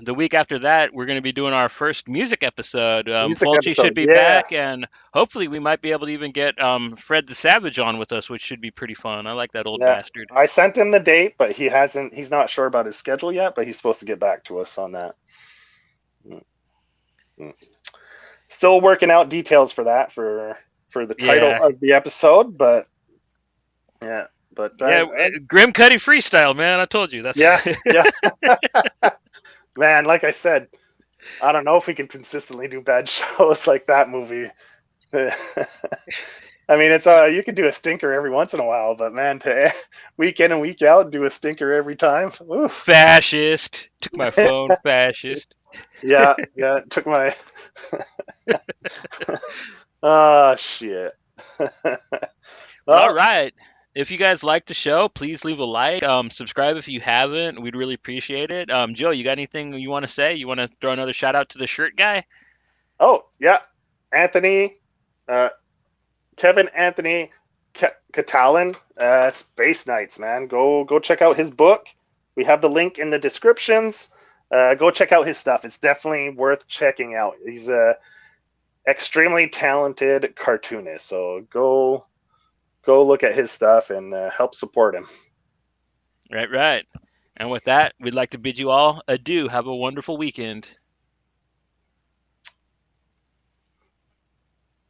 the week after that, we're going to be doing our first music episode. Music Fulci should episode. be Yeah, back, and hopefully we might be able to even get Fred the Savage on with us, which should be pretty fun. I like that old yeah. bastard. I sent him the date, but he hasn't. He's not sure about his schedule yet, but he's supposed to get back to us on that. Mm, mm. Still working out details for that for the title Yeah, of the episode, but yeah, but yeah. Grim Cuddy freestyle, man. I told you that's. yeah, yeah. Man, like I said, I don't know if we can consistently do bad shows like that movie. I mean, it's you could do a stinker every once in a while, but man, to week in and week out do a stinker every time. Oof. Fascist. Took my phone. Fascist. Yeah, yeah. It took my. Oh shit. But all Well, right. If you guys like the show, please leave a like. Subscribe if you haven't. We'd really appreciate it. Joe, you got anything you want to say? You want to throw another shout out to the shirt guy? oh yeah, Anthony, uh, Kevin Anthony Catalan, Space Knights, man. Go check out his book. We have the link in the descriptions. Go check out his stuff. It's definitely worth checking out. He's a extremely talented cartoonist. So go look at his stuff and help support him. Right, right. And with that, we'd like to bid you all adieu. Have a wonderful weekend.